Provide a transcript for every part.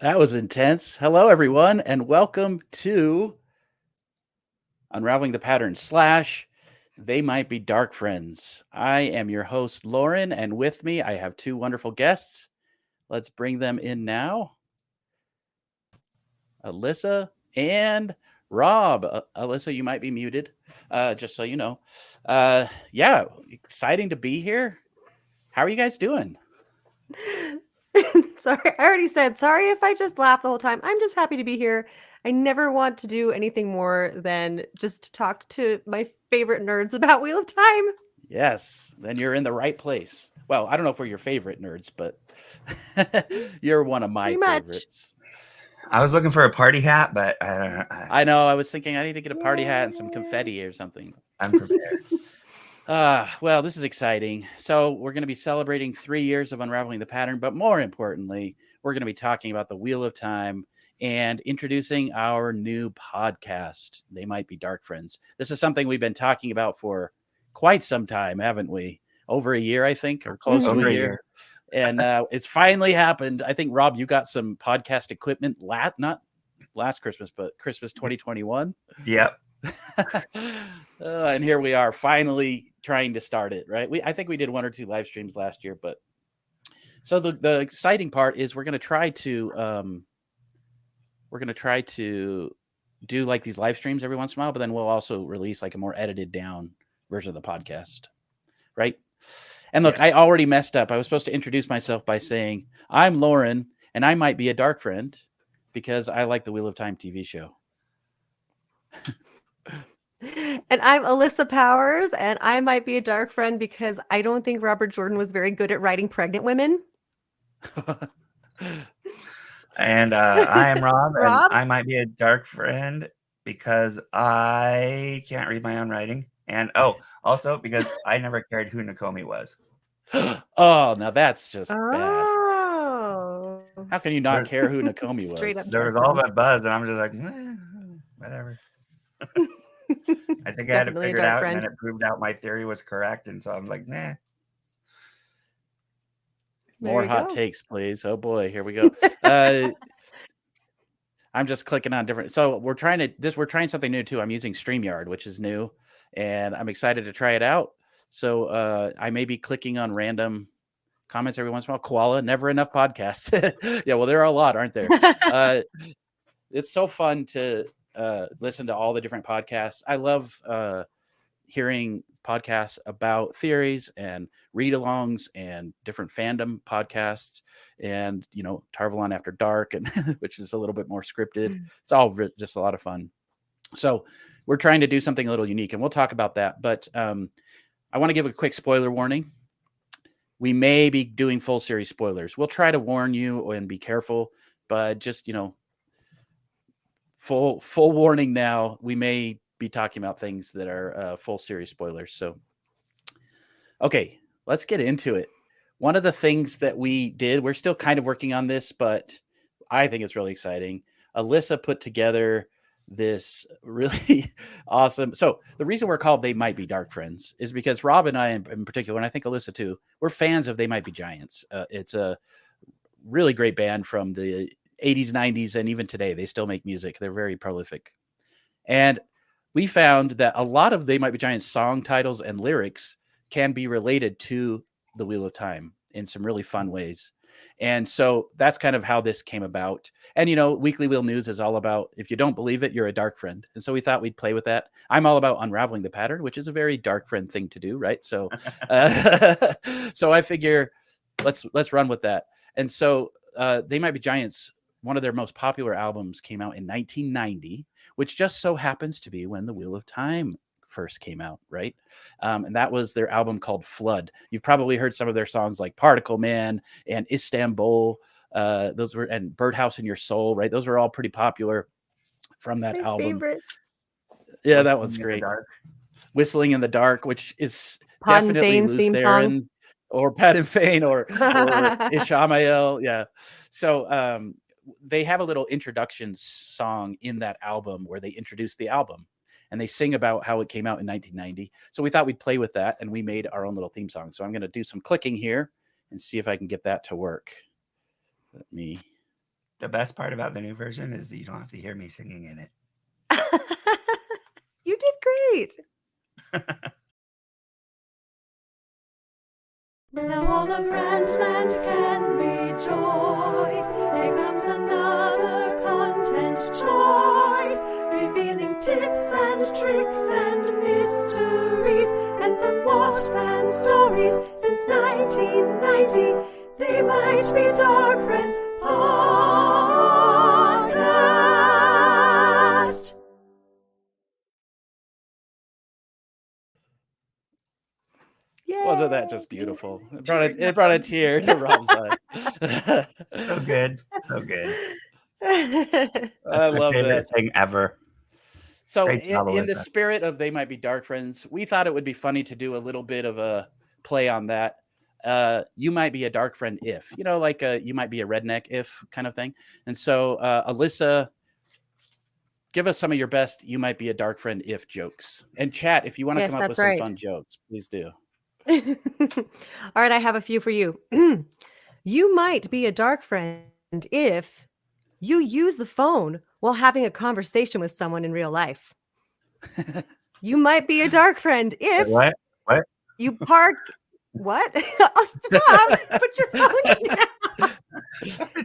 That was intense. Hello, everyone, and welcome to Unraveling the Pattern slash They Might Be Dark Friends. I am your host, Lauren, and with me I have two wonderful guests. Let's bring them in now. Alyssa and Rob. Alyssa, you might be muted, just so you know. Yeah, exciting to be here. How are you guys doing? Sorry, I already said sorry if I just laugh the whole time. I'm just happy to be here. I never want to do anything more than just talk to my favorite nerds about Wheel of Time. Yes, then you're in the right place. Well, I don't know if we're your favorite nerds, but you're one of my Pretty much. favorites. I was looking for a party hat, but I don't know. I know. I was thinking I need to get a party hat and some Yay. confetti or something. I'm prepared. Well, this is exciting. So we're going to be celebrating 3 years of Unraveling the Pattern, but more importantly, we're going to be talking about the Wheel of Time and introducing our new podcast. They Might Be Dark Friends. This is something we've been talking about for quite some time, haven't we? Over a year, I think, or close to Over a a year. year. And it's finally happened. I think, Rob, you got some podcast equipment, not last Christmas, but Christmas 2021. Yep. And here we are finally trying to start it, right? I think we did 1 or 2 live streams last year, but so the exciting part is we're going to try to do like these live streams every once in a while, but then we'll also release like a more edited down version of the podcast, right? And look, Yeah. I already messed up. I was supposed to introduce myself by saying I'm Lauren and I might be a dark friend because I like the Wheel of Time TV show. And I'm Alyssa Powers, and I might be a dark friend because I don't think Robert Jordan was very good at writing pregnant women. And I am Rob, and Rob? I might be a dark friend because I can't read my own writing. And also because I never cared who Nakomi was. Oh, now that's just bad. Oh. How can you not There's- care who Nakomi Straight was? up. There was all that buzz, and I'm just like, whatever. I think I had it Definitely a figured dark out, friend. and then it proved out my theory was correct, and so I'm like, nah. More you hot go. takes, please. Oh boy, here we go. I'm just clicking on different. So we're trying something new too. I'm using StreamYard, which is new, and I'm excited to try it out. So I may be clicking on random comments every once in a while. Koala, never enough podcasts. Yeah, well, there are a lot, aren't there? It's so fun to listen to all the different podcasts. I love hearing podcasts about theories and read-alongs and different fandom podcasts, and Tarvalon After Dark, and which is a little bit more scripted. It's all just a lot of fun. So we're trying to do something a little unique, and we'll talk about that. But I want to give a quick spoiler warning. We may be doing full series spoilers. We'll try to warn you and be careful, but just full warning now. We may be talking about things that are full series spoilers. So, okay, let's get into it. One of the things that we did, we're still kind of working on this, but I think it's really exciting. Alyssa put together this really awesome. So the reason we're called They Might Be Dark Friends is because Rob and I in particular, and I think Alyssa too, we're fans of They Might Be Giants. It's a really great band from the 80s, 90s, and even today. They still make music. They're very prolific. And we found that a lot of They Might Be Giants song titles and lyrics can be related to the Wheel of Time in some really fun ways. And so that's kind of how this came about. And, Weekly Wheel News is all about, if you don't believe it, you're a dark friend. And so we thought we'd play with that. I'm all about unraveling the pattern, which is a very dark friend thing to do, right? So, so I figure let's run with that. And so They Might Be Giants, one of their most popular albums came out in 1990, which just so happens to be when the Wheel of Time first came out, right? And that was their album called Flood. You've probably heard some of their songs like Particle Man and Istanbul. Those were, and Birdhouse in Your Soul, right? Those were all pretty popular from that My album. favorite. Yeah, that one's Whistling in the great. dark. Whistling in the Dark, which is Pod and definitely Fane's Loose theme Theron or Pat and Fane or song. Ishamael. Yeah. So they have a little introduction song in that album where they introduce the album and they sing about how it came out in 1990. So we thought we'd play with that and we made our own little theme song. So I'm going to do some clicking here and see if I can get that to work. Let me The best part about the new version is that you don't have to hear me singing in it. You did great. Now all of Rantland can rejoice. Here comes another content choice, revealing tips and tricks and mysteries, and some Wattpad stories since 1990. They might be Darkfriends podcast. Wasn't that just beautiful? It brought a tear to Rob's eye. So good. So good. I My love favorite that. thing ever. So Great job, in the Alyssa. spirit of They Might Be Dark Friends, we thought it would be funny to do a little bit of a play on that. You might be a dark friend if, like you might be a redneck if kind of thing. And so Alyssa, give us some of your best You Might Be a Dark Friend if jokes. And chat, if you want to Yes, come up with that's some right. fun jokes, please do. All right, I have a few for you. You might be a dark friend if you use the phone while having a conversation with someone in real life. You might be a dark friend if What? you park. What? Oh, stop! Put your phone down.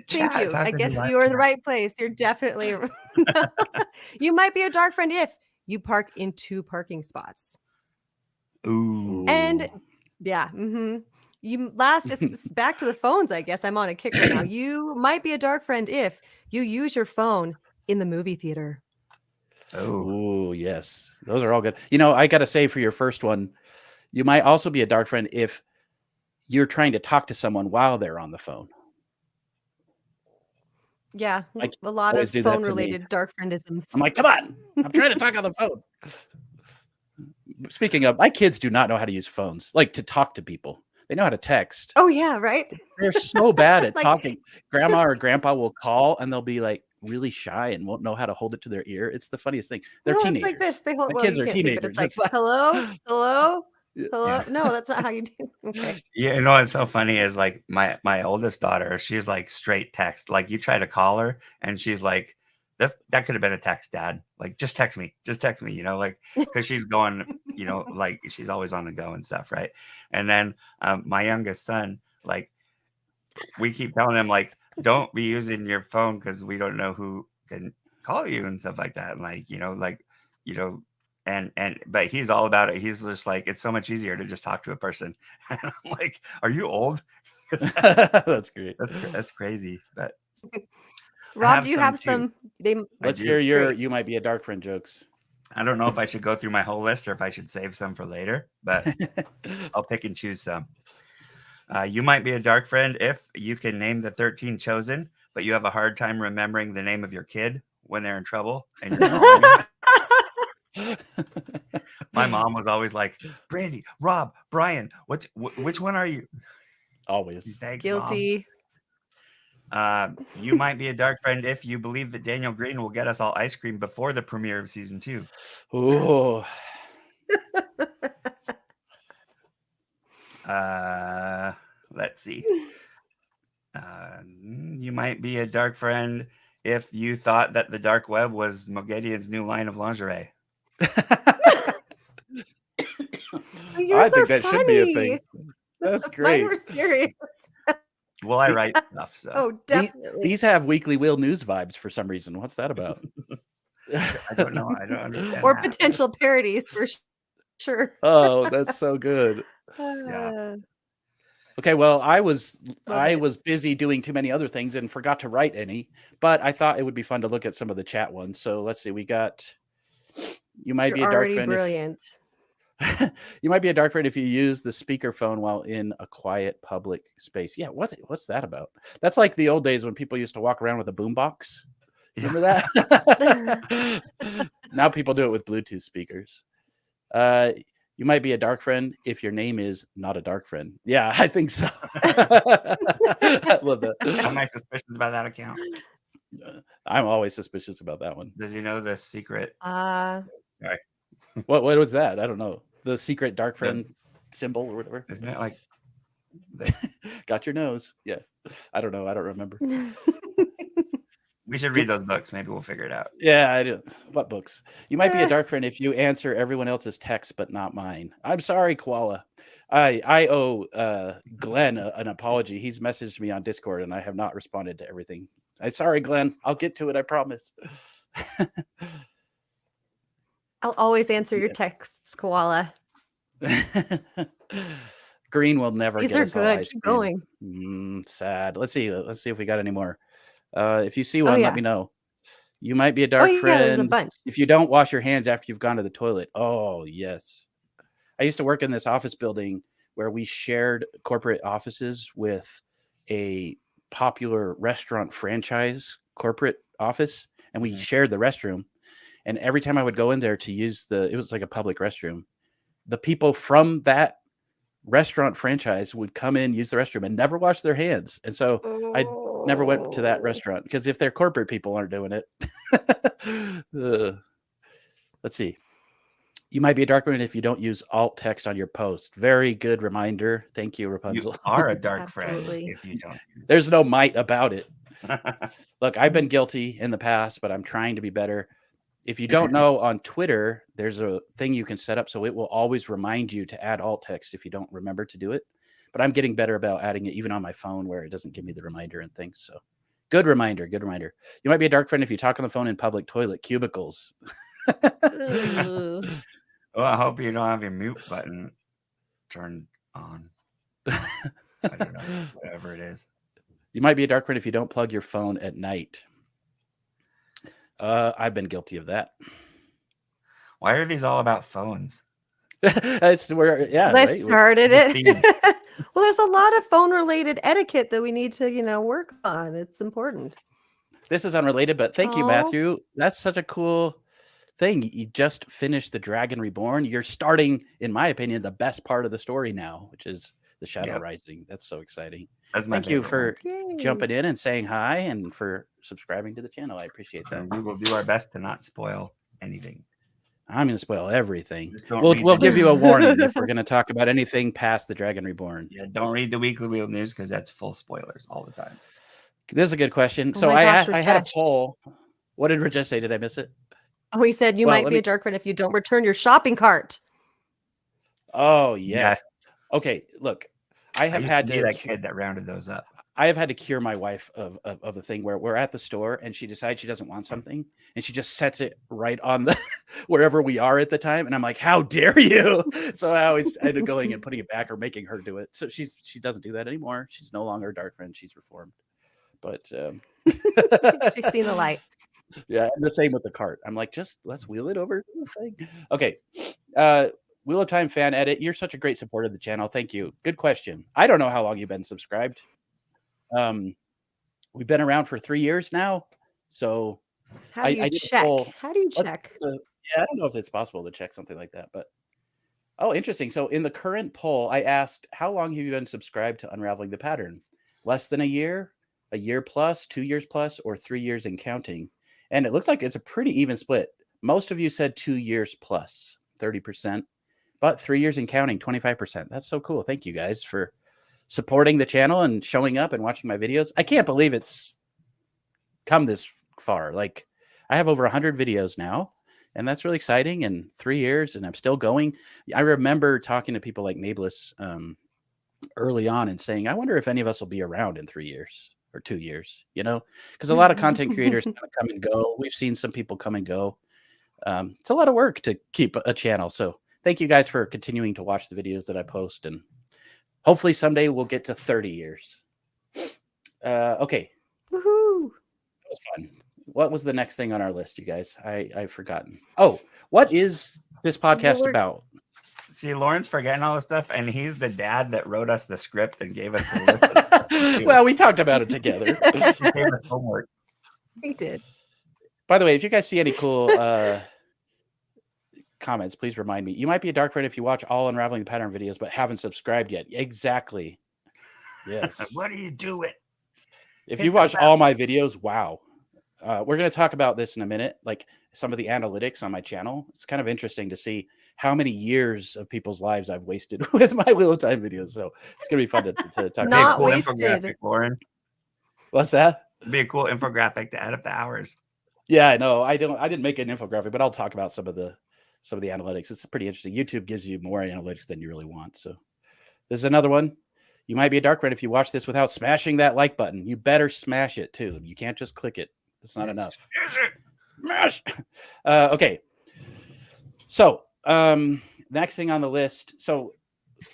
Thank you. I guess you're in the right place. You're definitely. You might be a dark friend if you park in 2 parking spots. Ooh. And yeah, it's back to the phones, I guess. I'm on a kick right now. You might be a dark friend if you use your phone in the movie theater. Oh, yes. Those are all good. I got to say for your first one, you might also be a dark friend if you're trying to talk to someone while they're on the phone. Yeah, I a lot always of do that to me. phone-related dark friendisms. I'm like, come on, I'm trying to talk on the phone. Speaking of, my kids do not know how to use phones, like to talk to people. They know how to text. Oh yeah, right? They're so bad at Like- talking. Grandma or grandpa will call and they'll be like really shy and won't know how to hold it to their ear. It's the funniest thing. They're No, teenagers. it's like this. They hold. My Well, kids you are can't see, but teenagers. it's like, It's hello. Yeah. No, that's not how you do. Okay. You know what's so funny is like my oldest daughter, she's like straight text. Like you try to call her and she's like, that could have been a text, Dad. Like just text me, like because she's going, like she's always on the go and stuff, right? And then my youngest son, like we keep telling him like, don't be using your phone because we don't know who can call you and stuff like that. And but he's all about it. He's just like, it's so much easier to just talk to a person. And I'm like, are you old? That's great. That's crazy. But Rob, do you have too. some? Let's do. hear your Great. You Might Be a Dark Friend jokes. I don't know if I should go through my whole list or if I should save some for later, but I'll pick and choose some. You might be a dark friend if you can name the 13 chosen, but you have a hard time remembering the name of your kid when they're in trouble. And you're calling them. My mom was always like, Brandy, Rob, Brian, which one are you? Always. Thanks, Guilty. Mom. You might be a dark friend if you believe that Daniel Green will get us all ice cream before the premiere of season 2. Ooh. Let's see. You might be a dark friend if you thought that the dark web was Mogedian's new line of lingerie. Yours I think are that should be a thing. funny. That's Mine great. were serious. Well, I write stuff, so Oh, definitely. These have Weekly Wheel news vibes for some reason. What's that about? I don't know. I don't understand. Or that. potential parodies for sure. Oh, that's so good. Yeah. Okay, well, I was Love it. busy doing too many other things and forgot to write any, but I thought it would be fun to look at some of the chat ones. So let's see. We got You might You're be a dark already friend. brilliant. You might be a dark friend if you use the speakerphone while in a quiet public space. Yeah, what's that about? That's like the old days when people used to walk around with a boombox. Remember that? Now people do it with Bluetooth speakers. You might be a dark friend if your name is not a dark friend. Yeah, I think so. I love that. Have my suspicions about that account. I'm always suspicious about that one. Does he know the secret? What was that? I don't know. The secret dark friend symbol or whatever. Isn't it like Got your nose? Yeah. I don't know. I don't remember. We should read those books. Maybe we'll figure it out. Yeah, I do. What books? You might be a dark friend if you answer everyone else's text, but not mine. I'm sorry, Koala. I owe Glenn an apology. He's messaged me on Discord, and I have not responded to everything. I'm sorry, Glenn. I'll get to it. I promise. I'll always answer your texts, Koala. Green will never These get are us all good. ice Keep cream. going. Sad. Let's see if we got any more. If you see one, yeah. let me know. You might be a dark Oh, yeah, there's a friend bunch. if you don't wash your hands after you've gone to the toilet. Oh, yes. I used to work in this office building where we shared corporate offices with a popular restaurant franchise corporate office, and we shared the restroom. And every time I would go in there to use it was like a public restroom. The people from that restaurant franchise would come in, use the restroom, and never wash their hands. And so I never went to that restaurant because if their corporate people aren't doing it. Let's see. You might be a dark friend if you don't use alt text on your post. Very good reminder. Thank you, Rapunzel. You are a dark friend Absolutely. if you don't. There's no might about it. Look, I've been guilty in the past, but I'm trying to be better. If you don't know, on Twitter, there's a thing you can set up so it will always remind you to add alt text if you don't remember to do it. But I'm getting better about adding it even on my phone where it doesn't give me the reminder and things. So good reminder. Good reminder. You might be a dark friend if you talk on the phone in public toilet cubicles. Ooh. Well, I hope you don't have your mute button turned on. I don't know, whatever it is. You might be a dark friend if you don't plug your phone at night. I've been guilty of that. Why are these all about phones? It's where, yeah, I right? started the it. Well, there's a lot of phone-related etiquette that we need to, work on. It's important. This is unrelated, but thank you, Aw. Matthew. That's such a cool thing. You just finished The Dragon Reborn. You're starting, in my opinion, the best part of the story now, which is the Shadow Yep. Rising. That's so exciting. That's my Thank you favorite for Yay. jumping in and saying hi and for subscribing to the channel. I appreciate that. one. And we will do our best to not spoil anything. I'm going to spoil everything. Just don't We'll read we'll the give you a warning if we're going to talk about anything past The Dragon Reborn. Yeah, don't read the Weekly Wheel News because that's full spoilers all the time. This is a good question. Oh So my gosh, I had a Rajesh. poll. What did Rajesh say? Did I miss it? Oh, he said you Well, might let be me- a dark friend if you don't return your shopping cart. Oh, yes. Yes. Okay, look. I have used had to be to that kid that rounded those up. I have had to cure my wife of a thing where we're at the store and she decides she doesn't want something and she just sets it right on the wherever we are at the time. And I'm like, how dare you? So I always end up going and putting it back or making her do it. So she doesn't do that anymore. She's no longer a dark friend. She's reformed. But She's seen the light. yeah, and the same with the cart. I'm like, just let's wheel it over to the thing. Okay. Wheel of Time fan edit. You're such a great supporter of the channel. Thank you. Good question. I don't know how long you've been subscribed. We've been around for 3 years now. So How do you I did a check? poll. How do you Let's- check? yeah, I don't know if it's possible to check something like that, but oh, interesting. So in the current poll, I asked, how long have you been subscribed to Unraveling the Pattern? Less than a year plus, 2 years plus, or 3 years and counting? And it looks like it's a pretty even split. Most of you said 2 years plus, 30%, but 3 years and counting, 25%. That's so cool. Thank you guys for supporting the channel and showing up and watching my videos. I can't believe it's come this far. Like, I have over 100 videos now, and that's really exciting. And 3 years, and I'm still going. I remember talking to people like Nablus early on and saying, I wonder if any of us will be around in 3 years or 2 years, because a lot of content creators kind of come and go. We've seen some people come and go. It's a lot of work to keep a channel. So thank you guys for continuing to watch the videos that I post, and hopefully someday we'll get to 30 years. Okay. Woohoo! That was fun. What was the next thing on our list, you guys? I've forgotten. Oh, what is this podcast we're- about? See, Lauren's forgetting all this stuff, and he's the dad that wrote us the script and gave us the list. Well, we talked about it together. He gave us homework. He did. By the way, if you guys see any cool comments, please remind me. You might be a dark friend if you watch all Unraveling the Pattern videos but haven't subscribed yet. Exactly. Yes. What are you doing? If Hit you the watch bell. all my videos, wow. We're going to talk about this in a minute, like some of the analytics on my channel. It's kind of interesting to see how many years of people's lives I've wasted with my Wheel of Time videos. So it's going to be fun to talk Not about. wasted. infographic, Lauren. What's that? Be a cool infographic to add up the hours. Yeah, I know. I didn't make an infographic, but I'll talk about some of the analytics. It's pretty interesting. YouTube gives you more analytics than you really want. So this is another one. You might be a dark friend if you watch this without smashing that like button. You better smash it too. You can't just click it. It's not enough. Smash. Okay. So next thing on the list. So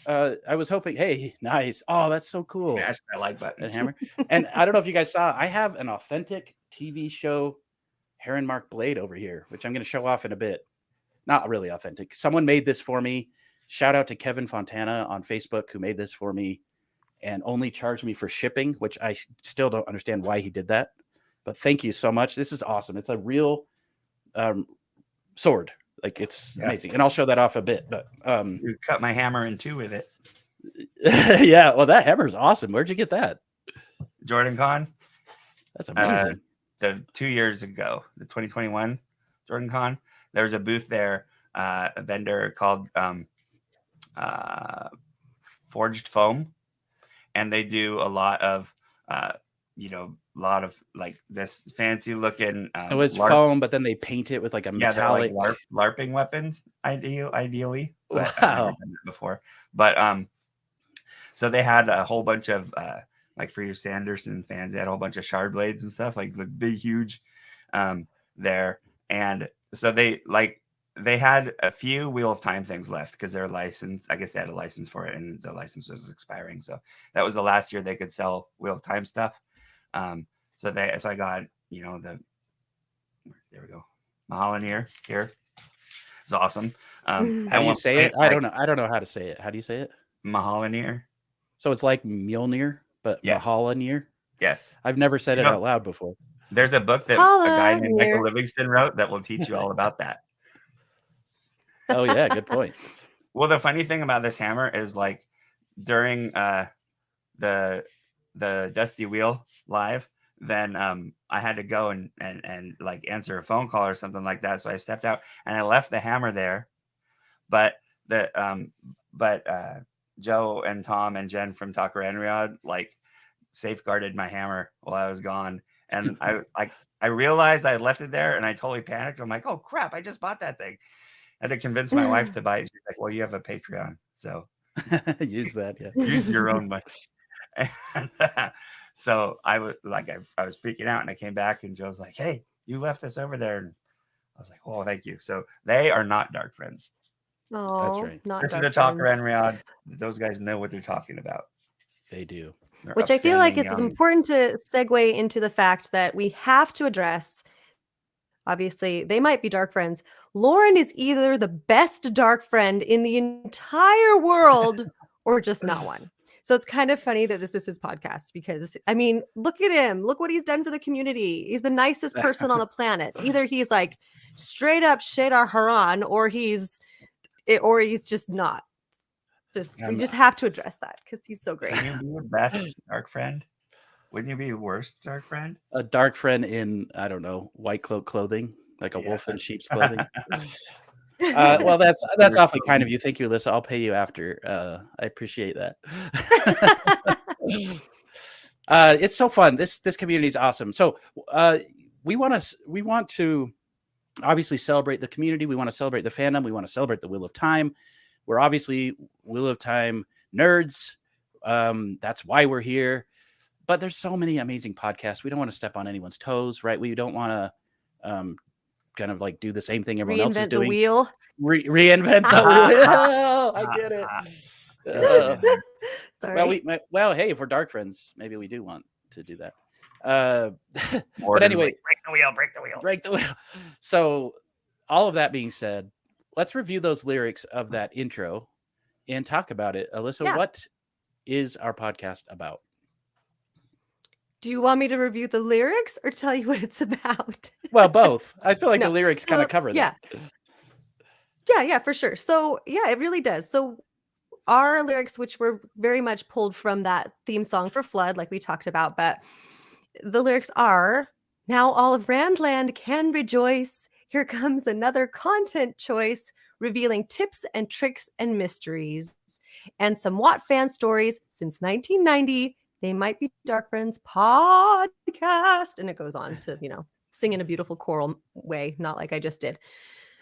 I was hoping, hey, nice. Oh, that's so cool. Smash that like button. That hammer. And I don't know if you guys saw, I have an authentic TV show Heron Mark blade over here, which I'm going to show off in a bit. Not really authentic. Someone made this for me. Shout out to Kevin Fontana on Facebook who made this for me and only charged me for shipping, which I still don't understand why he did that. But thank you so much. This is awesome. It's a real sword. Like it's amazing. And I'll show that off a bit. But you cut my hammer in two with it. Yeah. Well, that hammer is awesome. Where'd you get that? Jordan Con. That's amazing. The 2 years ago, the 2021 Jordan Con, there was a booth there, a vendor called Forged Foam, and they do a lot of like this fancy looking. So it's foam, but then they paint it with like a metallic like LARPing weapons. Ideally, but wow. I've never done it before. But so they had a whole bunch of like for your Sanderson fans, they had a whole bunch of shard blades and stuff, like the big, huge there. And so they had a few Wheel of Time things left because their license, I guess they had a license for it and the license was expiring. So that was the last year they could sell Wheel of Time stuff. So I got, there we go. Mahalanier here. It's awesome. How do you say it? I don't know how to say it. How do you say it? Mahalanier. So it's like Mjolnir, but yes. Mahalanier? Yes. I've never said it out loud before. There's a book that a guy named Michael Livingston wrote that will teach you all about that. Oh, yeah. Good point. Well, the funny thing about this hammer is like during the Dusty Wheel live, then I had to go and like answer a phone call or something like that. So I stepped out and I left the hammer there. But Joe and Tom and Jen from Talker Enriad like safeguarded my hammer while I was gone. And I realized I had left it there and I totally panicked. I'm like, oh crap, I just bought that thing. I had to convince my wife to buy it. She's like, well, you have a Patreon, so use that. Yeah, use your own money. And, so I was like, I was freaking out, and I came back, and Joe's like, hey, you left this over there, and I was like, oh, thank you. So they are not dark friends. Oh, that's right. Not Listen to Talker and Riyadh. Those guys know what they're talking about. They do. They're Which I feel like it's young. important to segue into the fact that we have to address. Obviously, they might be dark friends. Lauren is either the best dark friend in the entire world or just not one. So it's kind of funny that this is his podcast because, I mean, look at him. Look what he's done for the community. He's the nicest person on the planet. Either he's like straight up Shadar Haran or he's just not. We just have to address that because he's so great. Can you be the best dark friend? Wouldn't you be the worst dark friend? A dark friend in, I don't know, white cloak clothing, like a wolf in sheep's clothing. Well, that's awfully kind of you. Thank you, Alyssa. I'll pay you after. I appreciate that. It's so fun. This community is awesome. So we want to obviously celebrate the community. We want to celebrate the fandom. We want to celebrate the Wheel of Time. We're obviously Wheel of Time nerds. That's why we're here. But there's so many amazing podcasts. We don't want to step on anyone's toes, right? We don't want to kind of like do the same thing everyone else is doing. The wheel. Reinvent the wheel. I get it. Sorry. Well, hey, if we're dark friends, maybe we do want to do that. But anyway, like, break the wheel. So all of that being said, let's review those lyrics of that intro and talk about it. Alyssa, What is our podcast about? Do you want me to review the lyrics or tell you what it's about? Well, both. I feel like the lyrics kind of cover that. Yeah, for sure. So, yeah, it really does. So, our lyrics, which were very much pulled from that theme song for Flood, like we talked about, but the lyrics are, now all of Randland can rejoice. Here comes another content choice, revealing tips and tricks and mysteries. And some Watt fan stories since 1990. They might be Dark Friends podcast. And it goes on to, sing in a beautiful choral way, not like I just did.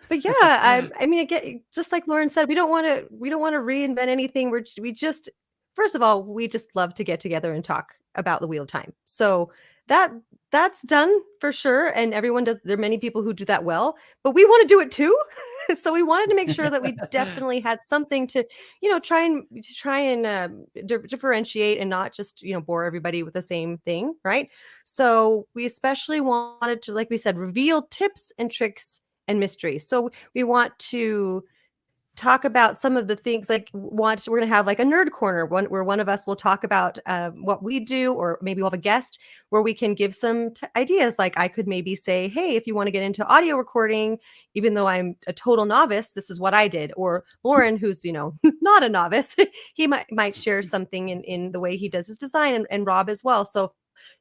But yeah, I mean, again, just like Lauren said, we don't want to reinvent anything. We just, first of all, we just love to get together and talk about the Wheel of Time. So that's done for sure, and everyone does. There are many people who do that well, but we want to do it too. So we wanted to make sure that we definitely had something to, try and differentiate and not just bore everybody with the same thing, right? So we especially wanted to, like we said, reveal tips and tricks and mysteries. So we want to talk about some of the things, like we're going to have like a nerd corner where one of us will talk about what we do, or maybe we'll have a guest where we can give some ideas. Like I could maybe say, hey, if you want to get into audio recording, even though I'm a total novice, this is what I did. Or Lauren, who's not a novice, he might share something in the way he does his design, and Rob as well. So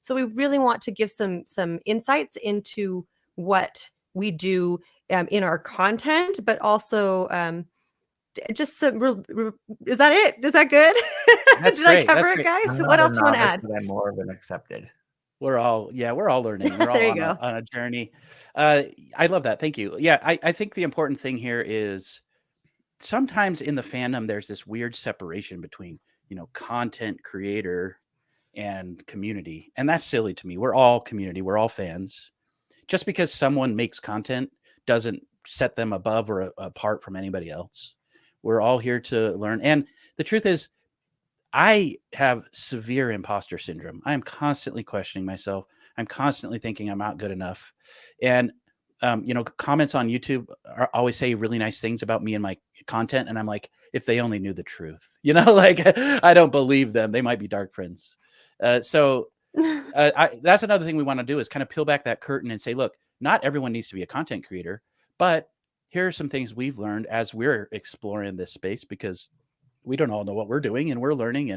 we really want to give some insights into what we do in our content, but also just some is that it? Is that good? That's Did great. I cover That's it, great. guys? I'm What not a else do you want to novice, add? but I'm more of an accepted. We're all learning. We're all There you on go. on a journey. I love that. Thank you. Yeah, I think the important thing here is sometimes in the fandom there's this weird separation between content creator and community, and that's silly to me. We're all community. We're all fans. Just because someone makes content doesn't set them above or apart from anybody else. We're all here to learn. And the truth is, I have severe imposter syndrome. I am constantly questioning myself. I'm constantly thinking I'm not good enough. And, comments on YouTube always say really nice things about me and my content. And I'm like, if they only knew the truth, like I don't believe them. They might be dark friends. That's another thing we want to do is kind of peel back that curtain and say, look, not everyone needs to be a content creator, but here are some things we've learned as we're exploring this space, because we don't all know what we're doing and we're learning.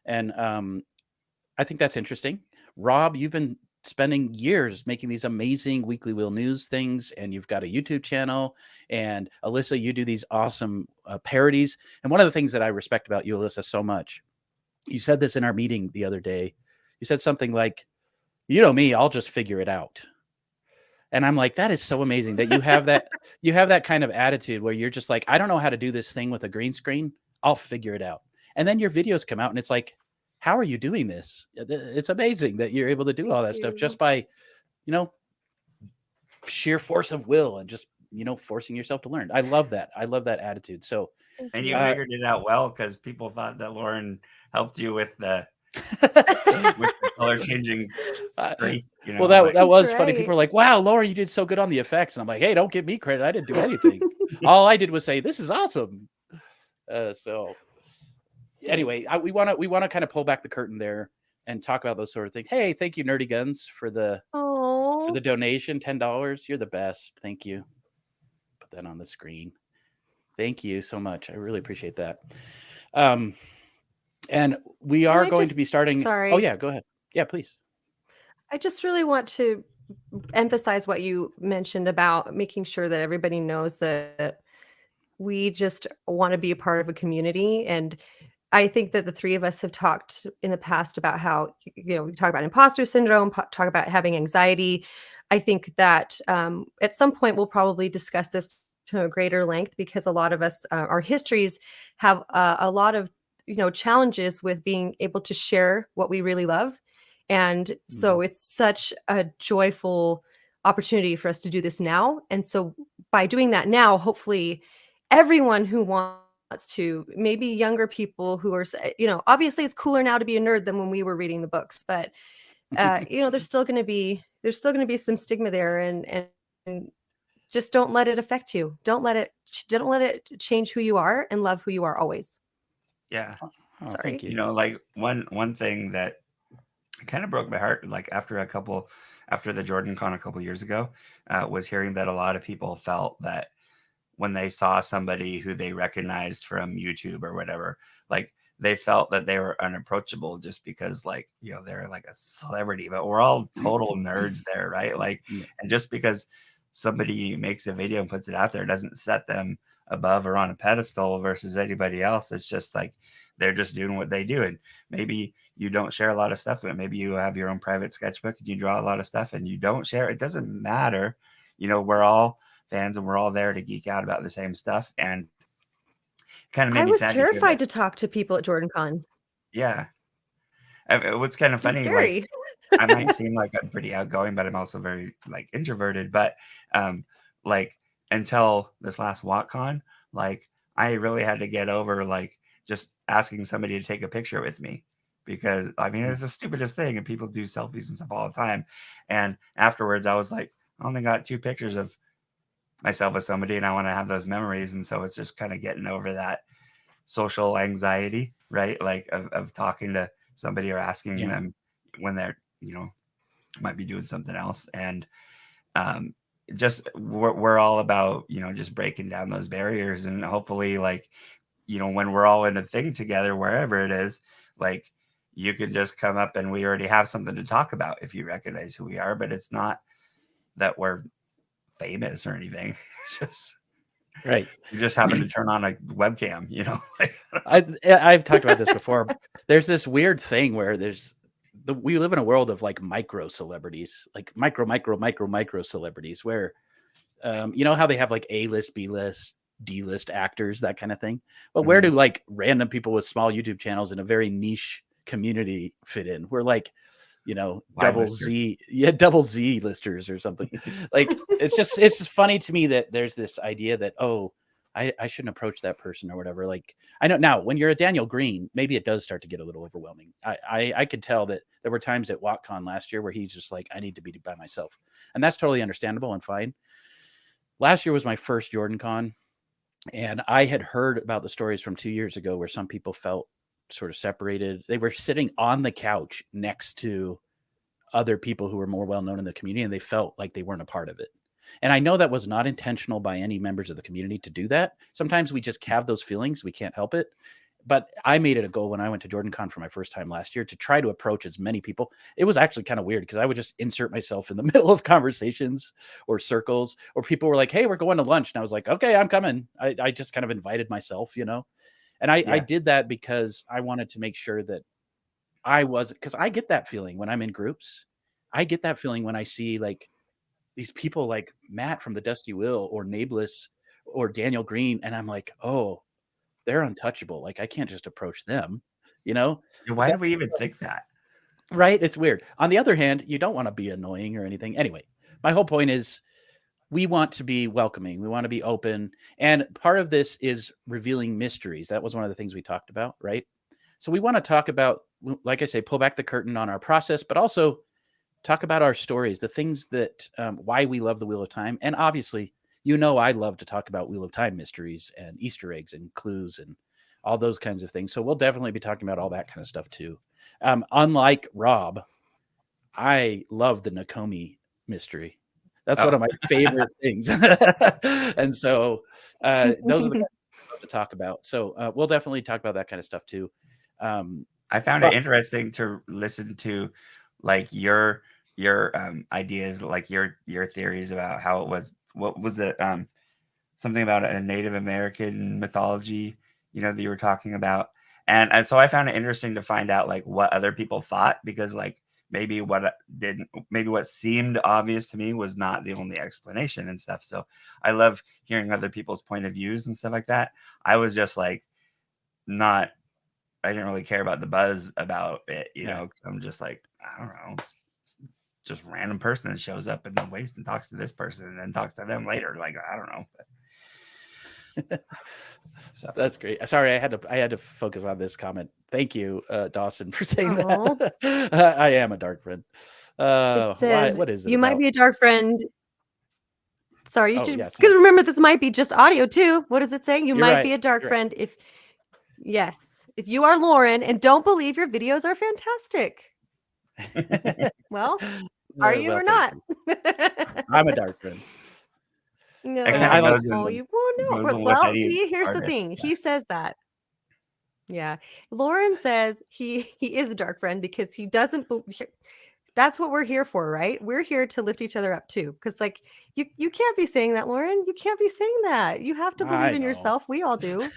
And I think that's interesting. Rob, you've been spending years making these amazing Weekly Wheel News things, and you've got a YouTube channel. And Alyssa, you do these awesome parodies. And one of the things that I respect about you, Alyssa, so much, you said this in our meeting the other day. You said something like, me, I'll just figure it out. And I'm like, that is so amazing that you have that kind of attitude where you're just like, I don't know how to do this thing with a green screen. I'll figure it out. And then your videos come out and it's like, how are you doing this? It's amazing that you're able to do all that stuff just by, sheer force of will and just, forcing yourself to learn. I love that. I love that attitude. So, And you figured it out well, because people thought that Lauren helped you with the color changing straight. Well, that was funny. right. People are like, wow, Lauren, you did so good on the effects. And I'm like, hey, don't give me credit. I didn't do anything. All I did was say, this is awesome. So anyway, we want to kind of pull back the curtain there and talk about those sort of things. Hey, thank you, Nerdy Guns, for the donation, $10. You're the best. Thank you. Put that on the screen. Thank you so much. I really appreciate that. And we are going to be starting. Sorry. Oh yeah, go ahead. Yeah, please. I just really want to emphasize what you mentioned about making sure that everybody knows that we just want to be a part of a community. And I think that the three of us have talked in the past about how, we talk about imposter syndrome, talk about having anxiety. I think that at some point we'll probably discuss this to a greater length, because a lot of us, our histories have a lot of, challenges with being able to share what we really love. And so it's such a joyful opportunity for us to do this now. And so by doing that now, hopefully everyone who wants to, maybe younger people who are, obviously it's cooler now to be a nerd than when we were reading the books, but there's still going to be some stigma there, and just don't let it affect you. Don't let it change who you are, and love who you are always. Yeah. Oh, Sorry. thank you. Like one thing that kind of broke my heart, like after the Jordan Con a couple years ago, was hearing that a lot of people felt that when they saw somebody who they recognized from YouTube or whatever, like they felt that they were unapproachable just because, like, they're like a celebrity, but we're all total nerds there, right? Like, and just because somebody makes a video and puts it out there doesn't set them above or on a pedestal versus anybody else. It's just like they're just doing what they do. And maybe you don't share a lot of stuff, but maybe you have your own private sketchbook and you draw a lot of stuff and you don't share. It doesn't matter. You know, we're all fans and we're all there to geek out about the same stuff. And kind of made I me was sad to hear terrified that. to talk to people at JordanCon. Yeah. What's kind of It was funny, like, scary. I might seem like I'm pretty outgoing, but I'm also very like introverted. But like until this last WalkCon, like I really had to get over like just asking somebody to take a picture with me, because I mean it's the stupidest thing and people do selfies and stuff all the time. And afterwards I was like, I only got 2 pictures of myself with somebody and I want to have those memories. And so it's just kind of getting over that social anxiety, right? Like of talking to somebody or asking Yeah. them when they're, you know, might be doing something else. And just we're all about, you know, just breaking down those barriers. And hopefully, like, you know, when we're all in a thing together, wherever it is, like you can just come up and we already have something to talk about if you recognize who we are. But it's not that we're famous or anything. It's just Right. you just happen to turn on a webcam, you know. I've talked about this before. There's this weird thing where we live in a world of like micro celebrities, like micro celebrities, where you know how they have like A-list, B-list, D-list actors, that kind of thing. But where do like random people with small YouTube channels in a very niche community fit in? We're like, you know, double Z listers or something. Like it's just funny to me that there's this idea that, oh, I shouldn't approach that person or whatever. Like I know now when you're a Daniel Green, maybe it does start to get a little overwhelming. I could tell that there were times at WatCon last year where he's just like, I need to be by myself. And that's totally understandable and fine. Last year was my first JordanCon, and I had heard about the stories from 2 years ago where some people felt sort of separated. They were sitting on the couch next to other people who were more well-known in the community, and they felt like they weren't a part of it. And I know that was not intentional by any members of the community to do that. Sometimes we just have those feelings. We can't help it. But I made it a goal when I went to JordanCon for my first time last year to try to approach as many people. It was actually kind of weird because I would just insert myself in the middle of conversations or circles, or people were like, hey, we're going to lunch. And I was like, okay, I'm coming. I just kind of invited myself, you know, and I did that because I wanted to make sure that because I get that feeling when I'm in groups. I get that feeling when I see like these people like Matt from the Dusty Will or Nameless or Daniel Green. And I'm like, oh, they're untouchable. Like I can't just approach them, you know? Why do we even think that? Right? It's weird. On the other hand, you don't want to be annoying or anything. Anyway, my whole point is we want to be welcoming. We want to be open. And part of this is revealing mysteries. That was one of the things we talked about, right? So we want to talk about, like I say, pull back the curtain on our process, but also talk about our stories, the things that, why we love the Wheel of Time. And obviously, you know, I love to talk about Wheel of Time mysteries and Easter eggs and clues and all those kinds of things. So we'll definitely be talking about all that kind of stuff too. Unlike Rob, I love the Nakomi mystery. That's one of my favorite things. And so those are the kinds of stuff to talk about. So we'll definitely talk about that kind of stuff too. I found it interesting to listen to like your ideas, like your theories about how it was. What was it? Something about a Native American mythology, you know, that you were talking about. And so I found it interesting to find out like what other people thought, because like maybe what seemed obvious to me was not the only explanation and stuff. So I love hearing other people's point of views and stuff like that. I was just like, I didn't really care about the buzz about it, you know, because I'm just like, I don't know, it's just random person that shows up in the waste and talks to this person and then talks to them later. Like, I don't know. So that's great. Sorry, I had to focus on this comment. Thank you, Dawson, for saying that. I am a dark friend. It says, what is it? You might be a dark friend. Sorry, you should, yes, because remember, this might be just audio too. What is it saying? You might be a dark friend if you are Lauren and don't believe your videos are fantastic. Well, are you or not? I'm a dark friend. No, you won't know. Well, see, here's the thing. He says that. Yeah, Lauren says he is a dark friend because he doesn't that's what we're here for, right? We're here to lift each other up too. Because like you can't be saying that, Lauren. You can't be saying that. You have to I believe in know. yourself. We all do.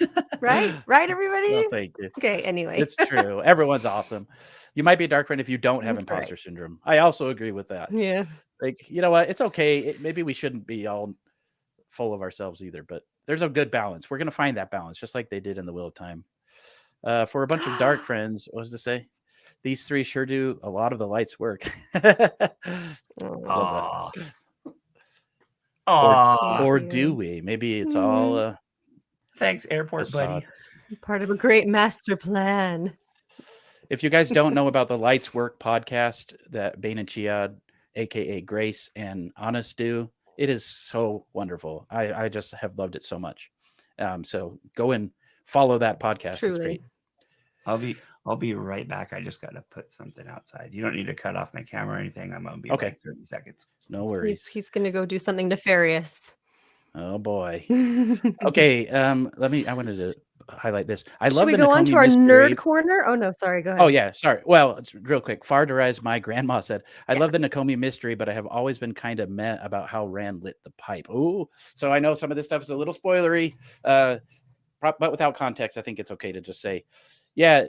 Right? Right, everybody? Well, thank you. Okay, anyway. It's true. Everyone's awesome. You might be a dark friend if you don't have That's imposter right. syndrome. I also agree with that. Yeah. Like, you know what? It's okay. Maybe we shouldn't be all full of ourselves either, but there's a good balance. We're going to find that balance, just like they did in the Wheel of Time. For a bunch of dark friends, what was to say? These three sure do a lot of the lights work. Oh, Aw. Or thank do you. we? Maybe it's all Thanks, airport facade. buddy. Part of a great master plan. If you guys don't know about the Lights Work podcast that Bane and Chiad, aka Grace and Honest do, it is so wonderful. I just have loved it so much. So go and follow that podcast. It's Truly. great. I'll be right back. I just gotta put something outside. You don't need to cut off my camera or anything. I'm gonna be Okay. like 30 seconds. No worries. He's gonna go do something nefarious. Oh boy. Okay. Okay. I wanted to highlight this. I Should love we the go on to Nakomi our mystery. nerd corner? Oh no, sorry, go ahead. Oh yeah, sorry. Well, it's real quick. Farder, as my grandma said, I love the Nakomi mystery, but I have always been kind of meh about how Rand lit the pipe. Ooh, so I know some of this stuff is a little spoilery, but without context, I think it's okay to just say, yeah,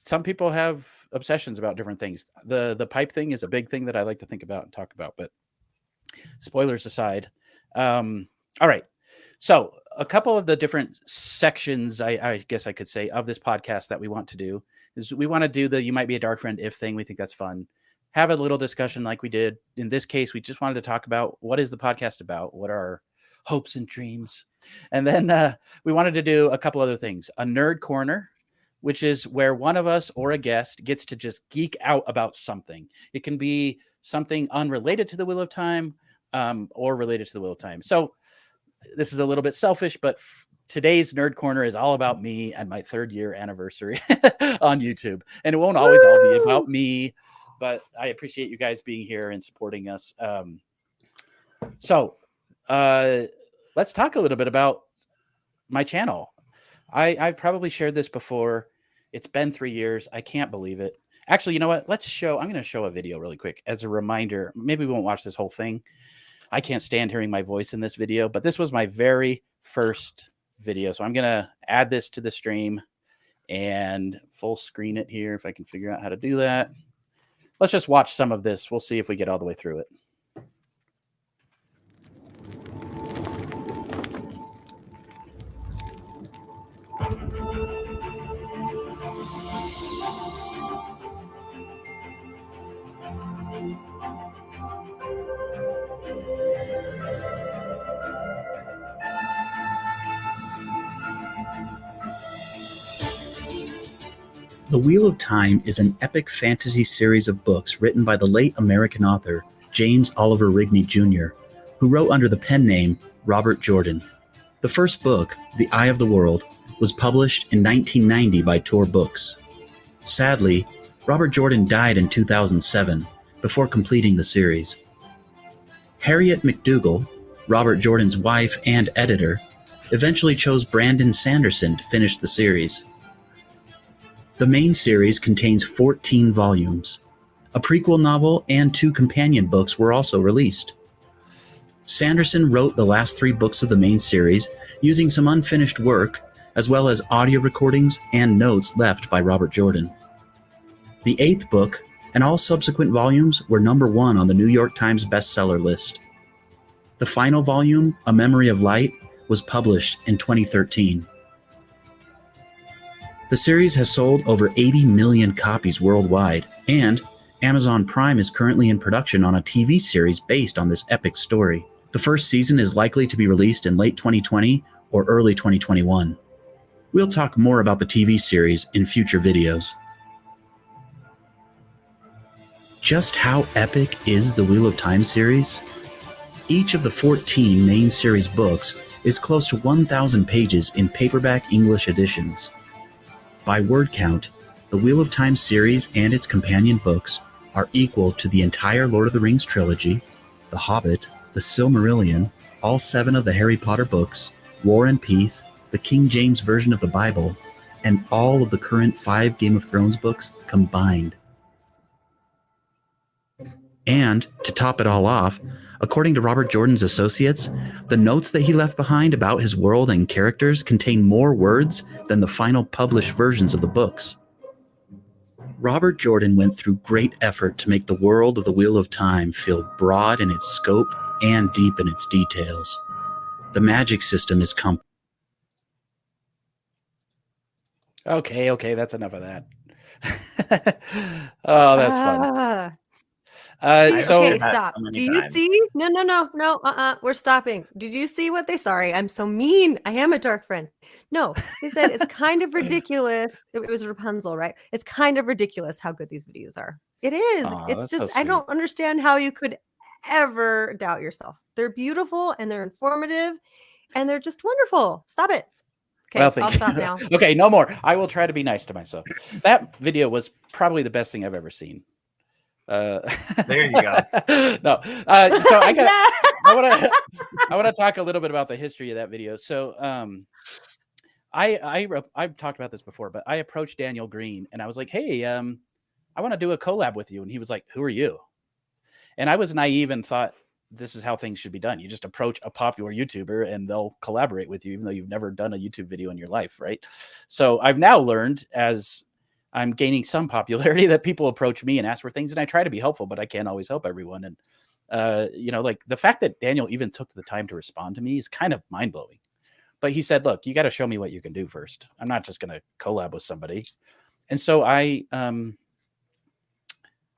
some people have obsessions about different things. The pipe thing is a big thing that I like to think about and talk about. But spoilers aside, all right. So a couple of the different sections, I guess I could say, of this podcast that we want to do is we want to do the "You Might Be a Dark Friend" if thing. We think that's fun. Have a little discussion like we did. In this case, we just wanted to talk about what is the podcast about? What are our hopes and dreams? And then we wanted to do a couple other things. A nerd corner, which is where one of us or a guest gets to just geek out about something. It can be something unrelated to the Wheel of Time or related to the Wheel of Time. So this is a little bit selfish, but today's Nerd Corner is all about me and my 3rd year anniversary on YouTube. And it won't always all be about me, but I appreciate you guys being here and supporting us. So let's talk a little bit about my channel. I've probably shared this before. It's been 3 years. I can't believe it. Actually, you know what? I'm going to show a video really quick as a reminder. Maybe we won't watch this whole thing. I can't stand hearing my voice in this video, but this was my very first video. So I'm going to add this to the stream and full screen it here if I can figure out how to do that. Let's just watch some of this. We'll see if we get all the way through it. The Wheel of Time is an epic fantasy series of books written by the late American author James Oliver Rigney Jr., who wrote under the pen name Robert Jordan. The first book, The Eye of the World, was published in 1990 by Tor Books. Sadly, Robert Jordan died in 2007 before completing the series. Harriet McDougall, Robert Jordan's wife and editor, eventually chose Brandon Sanderson to finish the series. The main series contains 14 volumes. A prequel novel and 2 companion books were also released. Sanderson wrote the last 3 books of the main series using some unfinished work, as well as audio recordings and notes left by Robert Jordan. The 8th book and all subsequent volumes were number 1 on the New York Times bestseller list. The final volume, A Memory of Light, was published in 2013. The series has sold over 80 million copies worldwide, and Amazon Prime is currently in production on a TV series based on this epic story. The first season is likely to be released in late 2020 or early 2021. We'll talk more about the TV series in future videos. Just how epic is the Wheel of Time series? Each of the 14 main series books is close to 1,000 pages in paperback English editions. By word count, the Wheel of Time series and its companion books are equal to the entire Lord of the Rings trilogy, The Hobbit, The Silmarillion, all 7 of the Harry Potter books, War and Peace, the King James Version of the Bible, and all of the current 5 Game of Thrones books combined. And to top it all off, according to Robert Jordan's associates, the notes that he left behind about his world and characters contain more words than the final published versions of the books. Robert Jordan went through great effort to make the world of the Wheel of Time feel broad in its scope and deep in its details. The magic system is complex. Okay, that's enough of that. Oh, that's fun. Ah. So Okay, that stop. so many Do you times. see? No. We're stopping. Did you see what they? Sorry, I'm so mean. I am a dark friend. No, they said it's kind of ridiculous. It was Rapunzel, right? It's kind of ridiculous how good these videos are. It is. Aw, It's that's so just I don't understand how you could ever doubt yourself. They're beautiful and they're informative and they're just wonderful. Stop it. Okay, well, I'll thank stop you. now. Okay, no more. I will try to be nice to myself. That video was probably the best thing I've ever seen. There you go. No. So I got. Yeah. I want to talk a little bit about the history of that video. So, I've talked about this before, but I approached Daniel Green and I was like, "Hey, I want to do a collab with you," and he was like, "Who are you?" And I was naive and thought this is how things should be done. You just approach a popular YouTuber and they'll collaborate with you, even though you've never done a YouTube video in your life, right? So I've now learned as I'm gaining some popularity that people approach me and ask for things, and I try to be helpful, but I can't always help everyone. And like the fact that Daniel even took the time to respond to me is kind of mind blowing. But he said, "Look, you got to show me what you can do first. I'm not just going to collab with somebody." And so I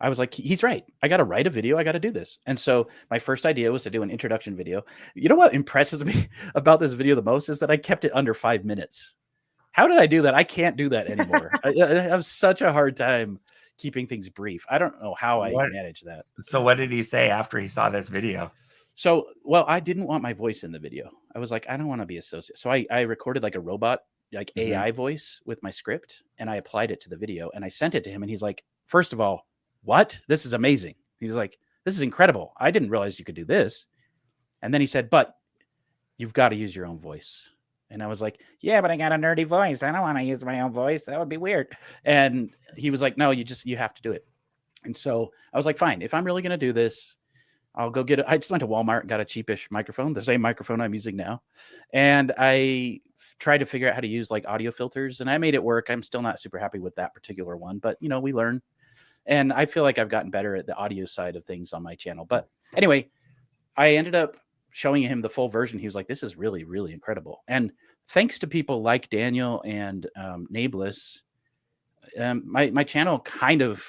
was like, he's right. I got to write a video. I got to do this. And so my first idea was to do an introduction video. You know what impresses me about this video the most is that I kept it under 5 minutes. How did I do that? I can't do that anymore. I have such a hard time keeping things brief. I don't know how I manage that. So what did he say after he saw this video? So, well, I didn't want my voice in the video. I was like, I don't want to be associated. So I recorded like a robot, like AI voice with my script, and I applied it to the video and I sent it to him. And he's like, first of all, what? This is amazing. He was like, this is incredible. I didn't realize you could do this. And then he said, but you've got to use your own voice. And I was like, yeah, but I got a nerdy voice. I don't want to use my own voice. That would be weird. And he was like, no, you have to do it. And so I was like, fine, if I'm really going to do this, I'll go get it. I just went to Walmart and got a cheapish microphone, the same microphone I'm using now. And I tried to figure out how to use like audio filters and I made it work. I'm still not super happy with that particular one, but we learn. And I feel like I've gotten better at the audio side of things on my channel. But anyway, I ended up showing him the full version. He was like, this is really, really incredible. And thanks to people like Daniel and Nameless, my channel kind of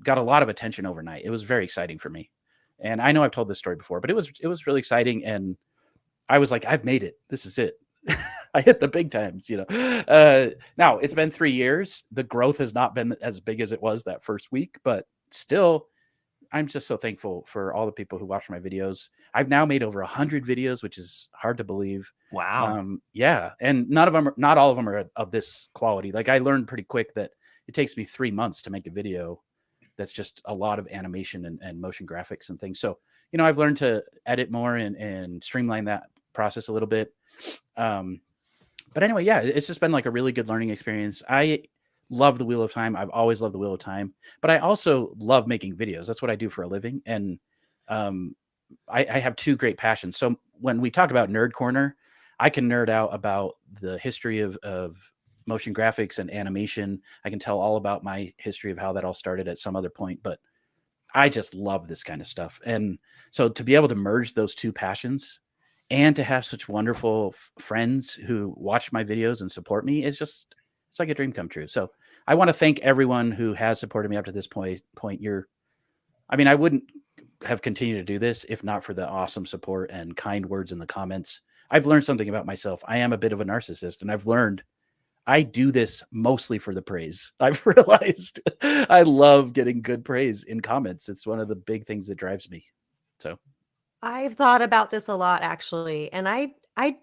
got a lot of attention overnight. It was very exciting for me. And I know I've told this story before, but it was really exciting. And I was like, I've made it. This is it. I hit the big times, Now it's been 3 years. The growth has not been as big as it was that first week, but still, I'm just so thankful for all the people who watch my videos. I've now made over 100 videos, which is hard to believe. Wow. Yeah. And not all of them are of this quality. Like I learned pretty quick that it takes me 3 months to make a video that's just a lot of animation and motion graphics and things. So, I've learned to edit more and streamline that process a little bit. But anyway, yeah, it's just been like a really good learning experience. I love the Wheel of Time. I've always loved the Wheel of Time, but I also love making videos. That's what I do for a living. And I have two great passions. So when we talk about Nerd Corner, I can nerd out about the history of motion graphics and animation. I can tell all about my history of how that all started at some other point, but I just love this kind of stuff. And so to be able to merge those two passions and to have such wonderful friends who watch my videos and support me is it's like a dream come true. So I want to thank everyone who has supported me up to this point. I wouldn't have continued to do this if not for the awesome support and kind words in the comments. I've learned something about myself. I am a bit of a narcissist, and I've learned I do this mostly for the praise. I've realized I love getting good praise in comments. It's one of the big things that drives me. So I've thought about this a lot, actually, and I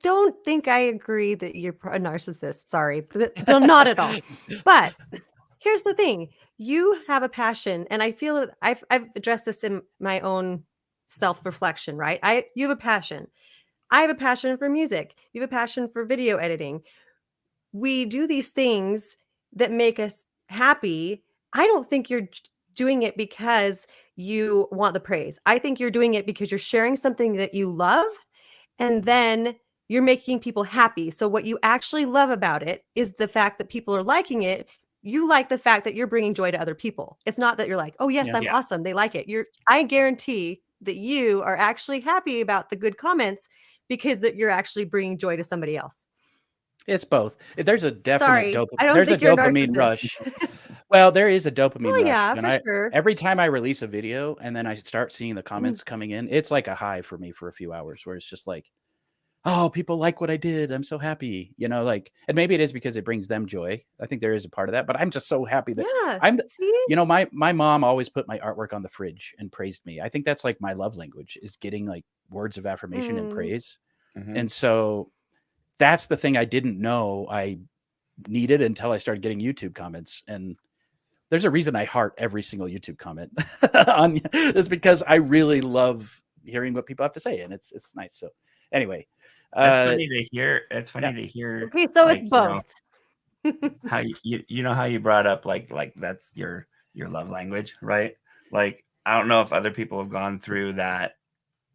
don't think I agree that you're a narcissist. Sorry, not at all. But here's the thing: you have a passion, and I feel that I've addressed this in my own self-reflection. Right? You have a passion. I have a passion for music. You have a passion for video editing. We do these things that make us happy. I don't think you're doing it because you want the praise. I think you're doing it because you're sharing something that you love, and then you're making people happy. So what you actually love about it is the fact that people are liking it. You like the fact that you're bringing joy to other people. It's not that you're like, oh yes, Yeah. I'm Yeah. awesome, they like it. I guarantee that you are actually happy about the good comments because that you're actually bringing joy to somebody else. It's both. There's a definite Sorry, I don't think you're a dopamine narcissist. rush. Well, there is a dopamine Well, rush yeah, when for sure. every time I release a video and then I start seeing the comments coming in, it's like a high for me for a few hours where it's just like, oh, people like what I did. I'm so happy, like, and maybe it is because it brings them joy. I think there is a part of that, but I'm just so happy that Yeah. I'm, See? my mom always put my artwork on the fridge and praised me. I think that's like my love language, is getting like words of affirmation and Mm. praise. Mhm. And so that's the thing I didn't know I needed until I started getting YouTube comments. And there's a reason I heart every single YouTube comment on it's because I really love hearing what people have to say, and it's nice. So anyway, It's funny to hear. It's funny yeah. to hear. Okay, so like, it's both. how you know how you brought up like that's your love language, right? Like, I don't know if other people have gone through that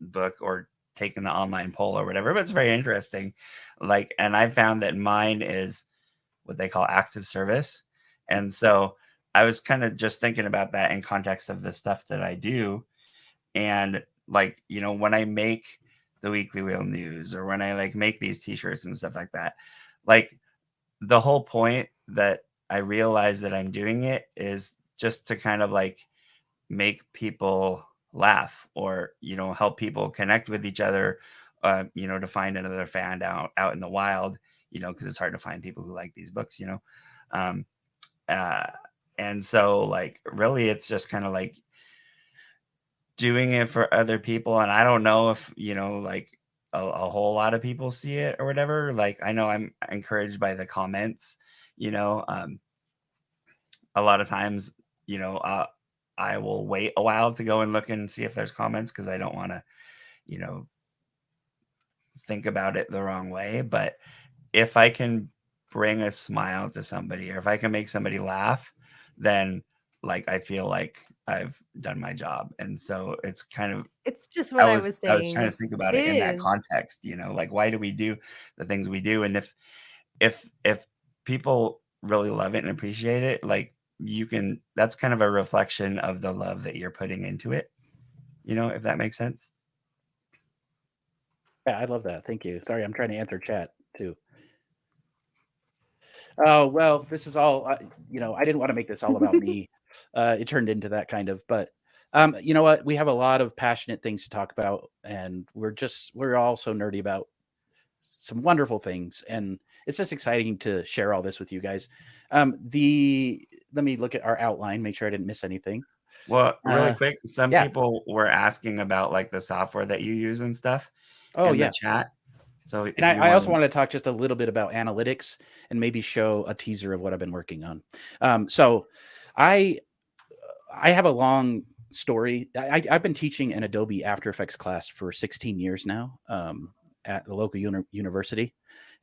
book or taken the online poll or whatever, but it's very interesting. Like, and I found that mine is what they call active service. And so I was kind of just thinking about that in context of the stuff that I do. And like, when I make the Weekly Wheel News, or when I like make these t-shirts and stuff like that, like, the whole point that I realize that I'm doing it is just to kind of like make people laugh, or help people connect with each other, to find another fan out in the wild, because it's hard to find people who like these books. um and so like really it's just kind of like doing it for other people. And I don't know if like a whole lot of people see it or whatever. Like, I know I'm encouraged by the comments. A lot of times, I will wait a while to go and look and see if there's comments, because I don't want to think about it the wrong way. But if I can bring a smile to somebody, or if I can make somebody laugh, then like I feel like I've done my job. And so it's kind of, It's just what I was I was trying saying. to think about It it in that is. context, like, why do we do the things we do? And if people really love it and appreciate it, like, that's kind of a reflection of the love that you're putting into it, if that makes sense. Yeah, I love that. Thank you. Sorry, I'm trying to answer chat too. Oh, well, this is all, I didn't want to make this all about me. It turned into that kind of, but you know what? We have a lot of passionate things to talk about, and we're all so nerdy about some wonderful things. And it's just exciting to share all this with you guys. Let me look at our outline, make sure I didn't miss anything. Well, really quick, some yeah. people were asking about like the software that you use and stuff Oh, in yeah. the chat. So if And you I also want wanted to talk just a little bit about analytics and maybe show a teaser of what I've been working on. So I have a long story. I've been teaching an Adobe After Effects class for 16 years now at the local university.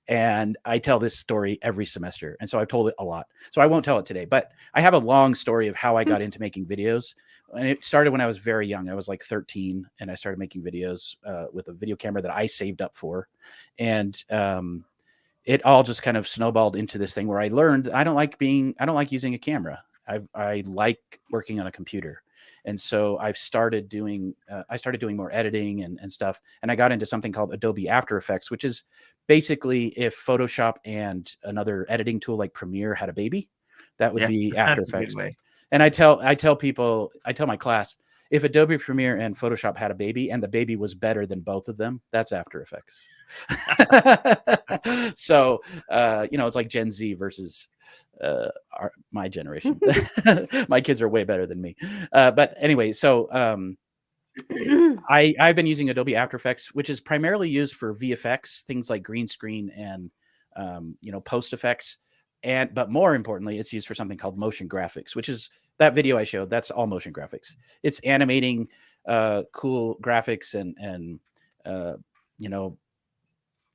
And I tell this story every semester. And so I've told it a lot. So I won't tell it today, but I have a long story of how I got into making videos. And it started when I was very young. I was like 13, and I started making videos with a video camera that I saved up for. And it all just kind of snowballed into this thing where I learned I don't like using a camera. I like working on a computer. And so I started doing more editing and stuff. And I got into something called Adobe After Effects, which is basically if Photoshop and another editing tool like Premiere had a baby, that would be After that's a good Effects. way. And I tell my class, if Adobe Premiere and Photoshop had a baby and the baby was better than both of them, that's After Effects. So, it's like Gen Z versus my generation. My kids are way better than me. But anyway, so I've been using Adobe After Effects, which is primarily used for VFX, things like green screen and post effects. But more importantly, it's used for something called motion graphics, which is that video I showed. That's all motion graphics. It's animating cool graphics and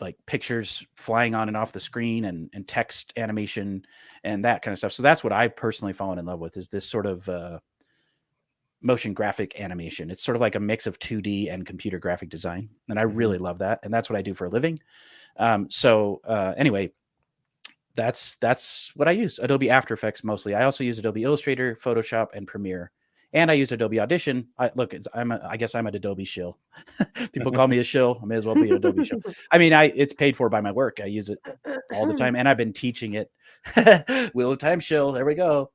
like pictures flying on and off the screen and text animation and that kind of stuff. So that's what I've personally fallen in love with, is this sort of motion graphic animation. It's sort of like a mix of 2D and computer graphic design. And I really love that. And that's what I do for a living. Anyway, that's what I use. Adobe After Effects mostly. I also use Adobe Illustrator, Photoshop, and Premiere. And I use Adobe Audition. I guess I'm an Adobe shill. People call me a shill. I may as well be an Adobe shill. I mean, it's paid for by my work. I use it all the time, and I've been teaching it. Wheel of Time shill. There we go.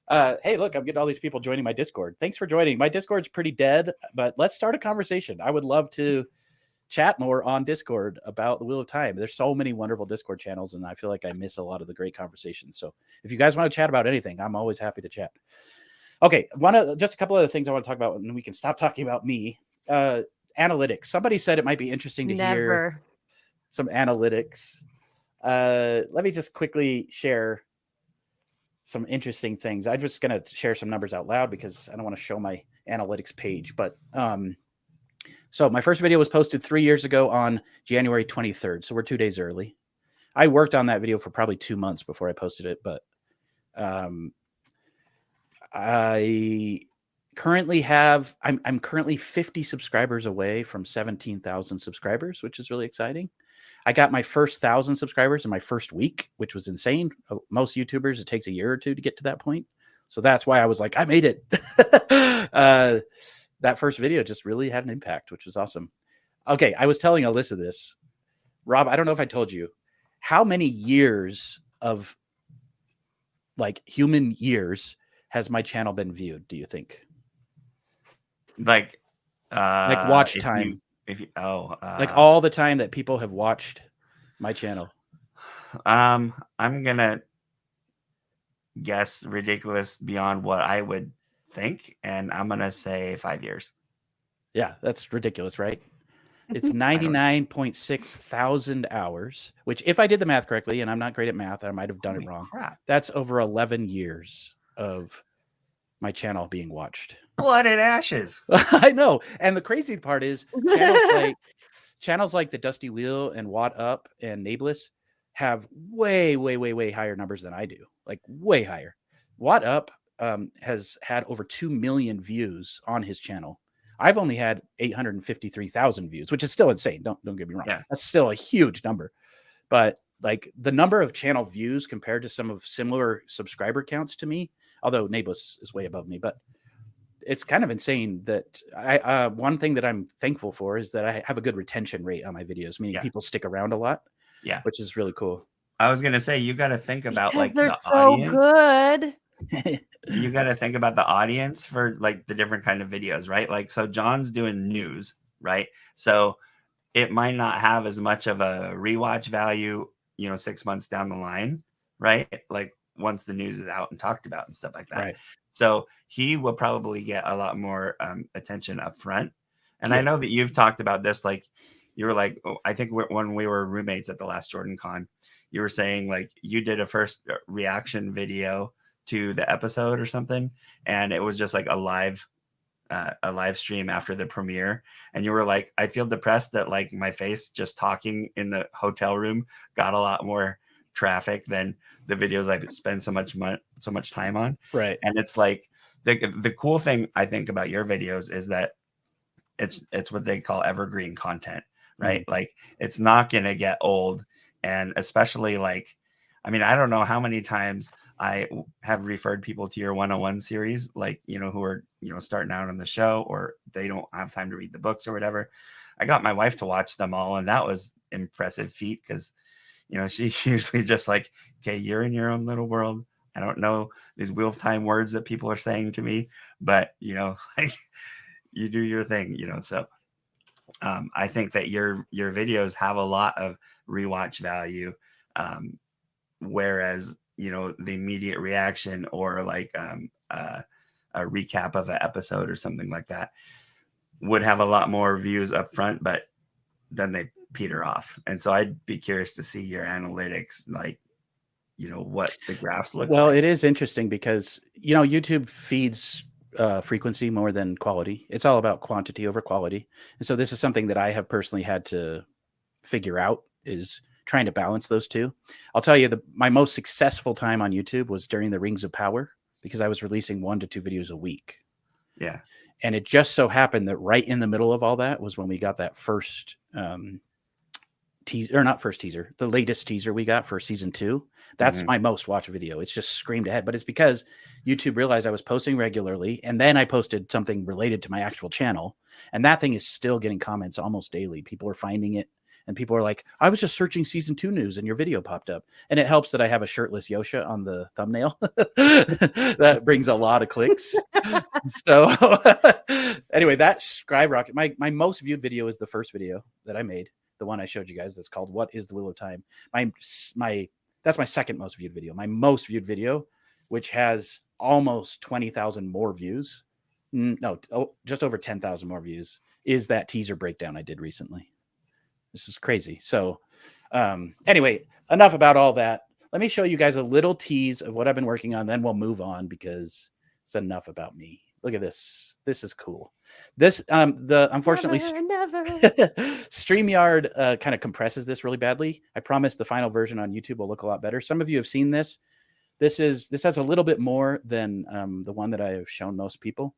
Hey, look, I'm getting all these people joining my Discord. Thanks for joining. My Discord's pretty dead, but let's start a conversation. I would love to chat more on Discord about the Wheel of Time. There's so many wonderful Discord channels, and I feel like I miss a lot of the great conversations. So if you guys want to chat about anything, I'm always happy to chat. Okay, just a couple other things I want to talk about, and we can stop talking about me. Analytics. Somebody said it might be interesting to hear some analytics. Let me just quickly share some interesting things. I'm just going to share some numbers out loud because I don't want to show my analytics page, but so my first video was posted 3 years ago on January 23rd. So we're 2 days early. I worked on that video for probably 2 months before I posted it, but I currently have, I'm currently 50 subscribers away from 17,000 subscribers, which is really exciting. I got my first 1,000 subscribers in my first week, which was insane. Most YouTubers, it takes a year or two to get to that point. So that's why I was like, I made it. That first video just really had an impact, which was awesome. Okay, I was telling Alyssa this. Rob, I don't know if I told you, how many years of like human years has my channel been viewed, do you think? Like Watch time. Like all the time that people have watched my channel. I'm gonna guess ridiculous beyond what I would think, and I'm gonna say 5 years. Yeah, that's ridiculous, right? It's 99.6 thousand hours, which if I did the math correctly, and I'm not great at math, I might have done it wrong. Crap. That's over 11 years of my channel being watched. Blood and ashes. I know. And the crazy part is channels like the Dusty Wheel and Watt Up and Nablus have way, way, way, way higher numbers than I do. Like way higher. Watt Up has had over 2 million views on his channel. I've only had 853,000 views, which is still insane. Don't get me wrong. Yeah. That's still a huge number. But like the number of channel views compared to some of similar subscriber counts to me, although Nablus is way above me, but it's kind of insane that one thing that I'm thankful for is that I have a good retention rate on my videos, meaning people stick around a lot. Yeah. Which is really cool. I was gonna say, you got to think about because like they're the so audience. good. You got to think about the audience for like the different kind of videos, right? Like, so John's doing news, right? So it might not have as much of a rewatch value, 6 months down the line, right? Like once the news is out and talked about and stuff like that. Right. So he will probably get a lot more attention up front. And I know that you've talked about this, like you were like, I think when we were roommates at the last Jordan Con, you were saying like you did a first reaction video to the episode or something, and it was just like a live stream after the premiere, and you were like, I feel depressed that like my face just talking in the hotel room got a lot more traffic than the videos I spend so much time on. Right. And it's like the cool thing I think about your videos is that it's what they call evergreen content, right? Mm-hmm. Like it's not gonna get old. And especially like, I mean, I don't know how many times I have referred people to your 101 series, like, who are, starting out on the show, or they don't have time to read the books or whatever. I got my wife to watch them all, and that was impressive feat because, she's usually just like, okay, you're in your own little world. I don't know these Wheel of Time words that people are saying to me, but, like, you do your thing, so I think that your videos have a lot of rewatch value, whereas the immediate reaction or like a recap of an episode or something like that would have a lot more views up front, but then they peter off. And so I'd be curious to see your analytics, like what the graphs look like. Well, it is interesting because YouTube feeds frequency more than quality. It's all about quantity over quality. And so this is something that I have personally had to figure out, is trying to balance those two. I'll tell you, my most successful time on YouTube was during the Rings of Power, because I was releasing 1 to 2 videos a week. Yeah. And it just so happened that right in the middle of all that was when we got that first teaser, or not first teaser, the latest teaser we got for season 2. That's my most watched video. It's just screamed ahead, but it's because YouTube realized I was posting regularly, and then I posted something related to my actual channel, and that thing is still getting comments almost daily. People are finding it, and people are like, I was just searching season 2 news and your video popped up. And it helps that I have a shirtless Yosha on the thumbnail. That brings a lot of clicks. So anyway, that skyrocket. My most viewed video is the first video that I made, the one I showed you guys, that's called What is the Wheel of Time? That's my second most viewed video. My most viewed video, which has almost 20,000 more views, just over 10,000 more views, is that teaser breakdown I did recently. This is crazy. So anyway, enough about all that. Let me show you guys a little tease of what I've been working on. Then we'll move on because it's enough about me. Look at this. This is cool. This, unfortunately, Never. StreamYard kind of compresses this really badly. I promise the final version on YouTube will look a lot better. Some of you have seen this. This has a little bit more than the one that I have shown most people,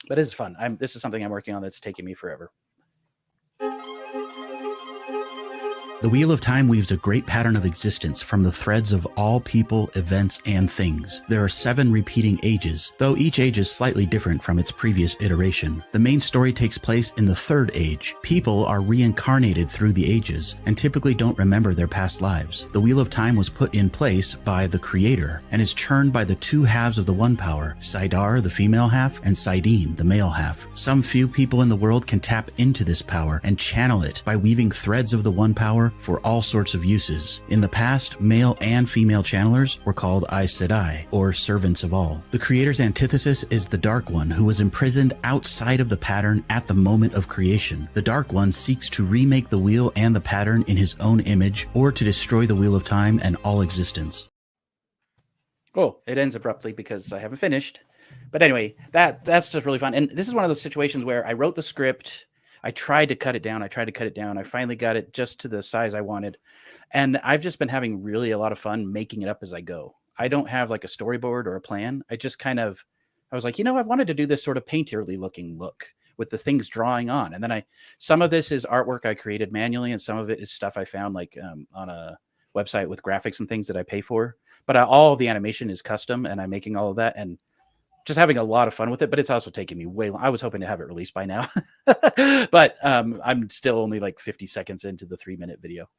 but this is fun. This is something I'm working on that's taking me forever. The Wheel of Time weaves a great pattern of existence from the threads of all people, events, and things. There are 7 repeating ages, though each age is slightly different from its previous iteration. The main story takes place in the 3rd age. People are reincarnated through the ages and typically don't remember their past lives. The Wheel of Time was put in place by the Creator and is churned by the 2 halves of the One Power, Saidar, the female half, and Saidin, the male half. Some few people in the world can tap into this power and channel it by weaving threads of the One Power for all sorts of uses. In the past, male and female channelers were called Aes Sedai, or servants of all. The Creator's antithesis is the Dark One, who was imprisoned outside of the pattern at the moment of creation. The Dark One seeks to remake the wheel and the pattern in his own image, or to destroy the Wheel of Time and all existence. Oh, it ends abruptly because I haven't finished. But anyway, that's just really fun. And this is one of those situations where I wrote the script, I tried to cut it down. I finally got it just to the size I wanted. And I've just been having really a lot of fun making it up as I go. I don't have like a storyboard or a plan. I just I was like, I wanted to do this sort of painterly looking look with the things drawing on. And then some of this is artwork I created manually, and some of it is stuff I found like on a website with graphics and things that I pay for. But all of the animation is custom, and I'm making all of that and just having a lot of fun with it. But it's also taking me way long. I was hoping to have it released by now, but I'm still only like 50 seconds into the 3-minute video.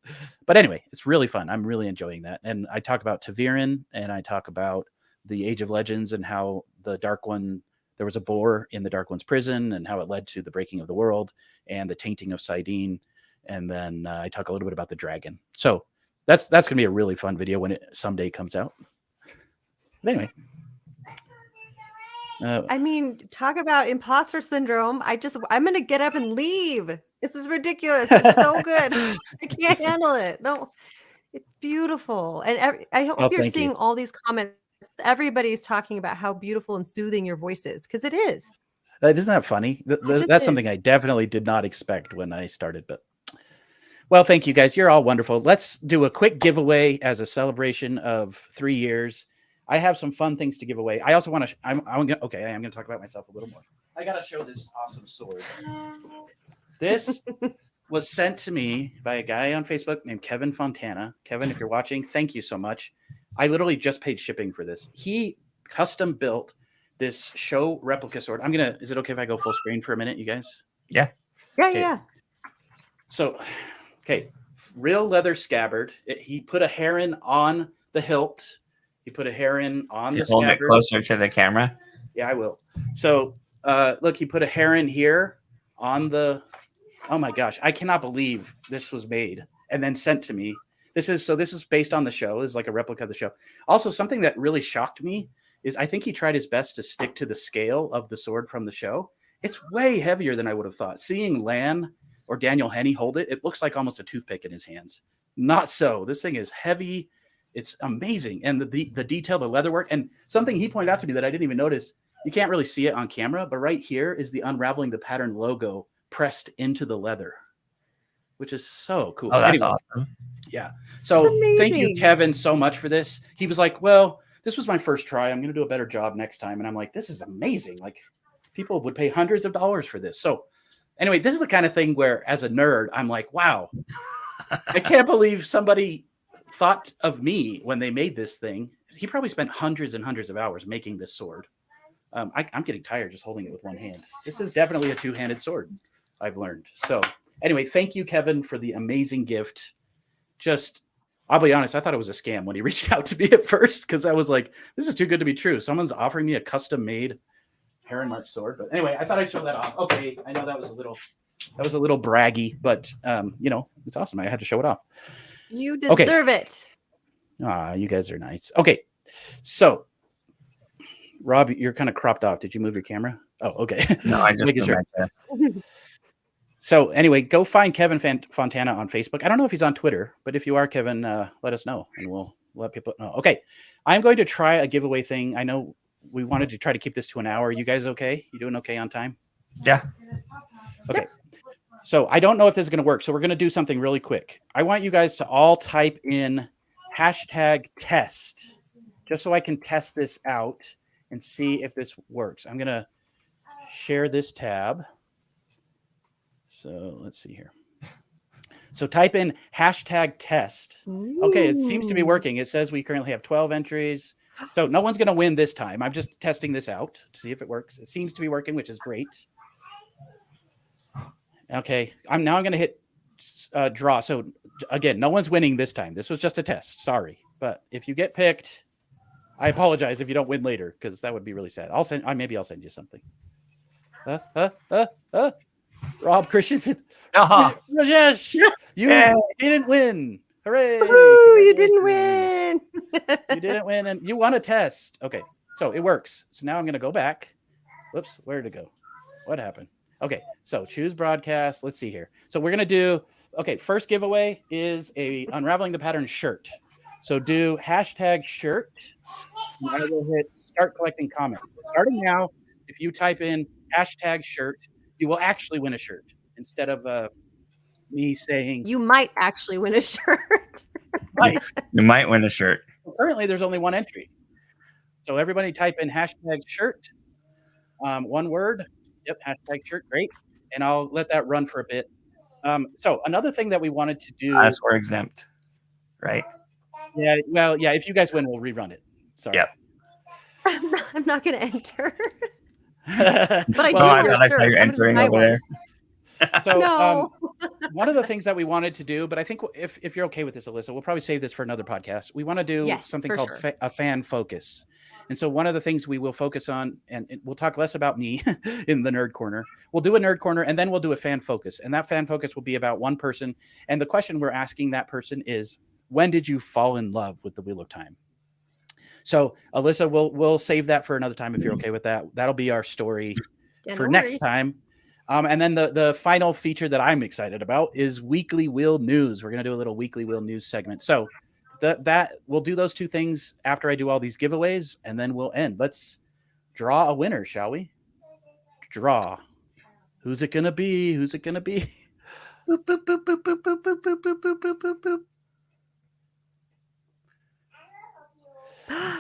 But anyway, it's really fun. I'm really enjoying that. And I talk about Taviran, and I talk about the Age of Legends and how the Dark One, there was a boar in the Dark One's prison and how it led to the breaking of the world and the tainting of Saidin. And then I talk a little bit about the dragon. So that's going to be a really fun video when it someday comes out. But anyway. I mean, talk about imposter syndrome. I'm going to get up and leave. This is ridiculous. It's so good. I can't handle it. No, it's beautiful. And I hope you're seeing all these comments. Everybody's talking about how beautiful and soothing your voice is, because it is. Isn't that funny? That's something I definitely did not expect when I started. But well, thank you guys. You're all wonderful. Let's do a quick giveaway as a celebration of 3 years. I have some fun things to give away. I also want to. I am going to talk about myself a little more. I got to show this awesome sword. This was sent to me by a guy on Facebook named Kevin Fontana. Kevin, if you're watching, thank you so much. I literally just paid shipping for this. He custom built this show replica sword. Is it okay if I go full screen for a minute, you guys? Yeah. Yeah. So, real leather scabbard. He put a heron on the hilt. He put a heron on the scabbard. Hold it closer to the camera. Yeah, I will. So, look, he put a heron here on the. Oh my gosh, I cannot believe this was made and then sent to me. This is based on the show. This is like a replica of the show. Also, something that really shocked me is I think he tried his best to stick to the scale of the sword from the show. It's way heavier than I would have thought. Seeing Lan or Daniel Henney hold it, it looks like almost a toothpick in his hands. Not so. This thing is heavy. It's amazing. And the detail, the leather work, and something he pointed out to me that I didn't even notice, you can't really see it on camera, but right here is the Unraveling the Pattern logo pressed into the leather, which is so cool. Oh, that's awesome. Yeah. So thank you, Kevin, so much for this. He was like, well, this was my first try. I'm going to do a better job next time. And I'm like, this is amazing. Like, people would pay hundreds of dollars for this. So anyway, this is the kind of thing where as a nerd, I'm like, wow, I can't believe somebody thought of me when they made this thing. He probably spent hundreds and hundreds of hours making this sword. I'm getting tired just holding it with one hand. This is definitely a two-handed sword, I've learned. So anyway, thank you, Kevin, for the amazing gift. Just, I'll be honest, I thought it was a scam when he reached out to me at first, because I was like, this is too good to be true. Someone's offering me a custom-made Heron Mark sword. But anyway, I thought I'd show that off. Okay, I know that was a little braggy, but you know, it's awesome. I had to show it off. You deserve it. Ah, you guys are nice. Okay, so Rob, you're kind of cropped off. Did you move your camera? Oh, okay. No, I just making sure. back there. So anyway, go find Kevin Fontana on Facebook. I don't know if he's on Twitter, but if you are, Kevin, let us know and we'll let people know. Okay, I'm going to try a giveaway thing. I know we wanted to try to keep this to an hour. You guys okay? You doing okay on time? Yeah. Okay. So I don't know if this is going to work. So we're going to do something really quick. I want you guys to all type in #test just so I can test this out and see if this works. I'm going to share this tab. So let's see here. So type in #test. Okay, it seems to be working. It says we currently have 12 entries. So no one's going to win this time. I'm just testing this out to see if it works. It seems to be working, which is great. Okay, I'm going to hit draw. So again, no one's winning this time. This was just a test. Sorry. But if you get picked, I apologize if you don't win later, because that would be really sad. Maybe I'll send you something. Rob Christensen. Rajesh, you didn't win. Hooray. Ooh, you didn't win. You didn't win, and you won a test. Okay, so it works. So now I'm going to go back. Whoops, where did it go? What happened? Okay, so choose broadcast. Let's see here. So we're going to do, okay, first giveaway is a Unraveling the Pattern shirt. So do #shirt. And I will hit start collecting comments. Starting now, if you type in #shirt, you will actually win a shirt instead of me saying. You might actually win a shirt. You might win a shirt. Well, currently, there's only one entry. So everybody type in #shirt. One word. Yep, #shirt. Great. And I'll let that run for a bit. So another thing that we wanted to do. Unless we're exempt, right? Yeah, well, yeah, if you guys win, we'll rerun it. Sorry. Yep. I'm not going to enter. But I Oh, I thought I saw you entering over there. So No. one of the things that we wanted to do, but I think if you're okay with this, Alyssa, we'll probably save this for another podcast. We want to do Yes, something for called sure. a fan focus. And so one of the things we will focus on, and we'll talk less about me in the nerd corner. We'll do a nerd corner, and then we'll do a fan focus. And that fan focus will be about one person. And the question we're asking that person is, when did you fall in love with the Wheel of Time? So Alyssa, we'll save that for another time if you're okay with that. That'll be our story Yeah, for no next worries. time. And then the final feature that I'm excited about is Weekly Wheel News. We're going to do a little Weekly Wheel News segment. So that we'll do those two things after I do all these giveaways, and then we'll end. Let's draw a winner, shall we? Draw. Who's it going to be? Who's it going to be? Boop, boop, boop, boop, boop, boop, boop, boop, boop, boop, boop, boop.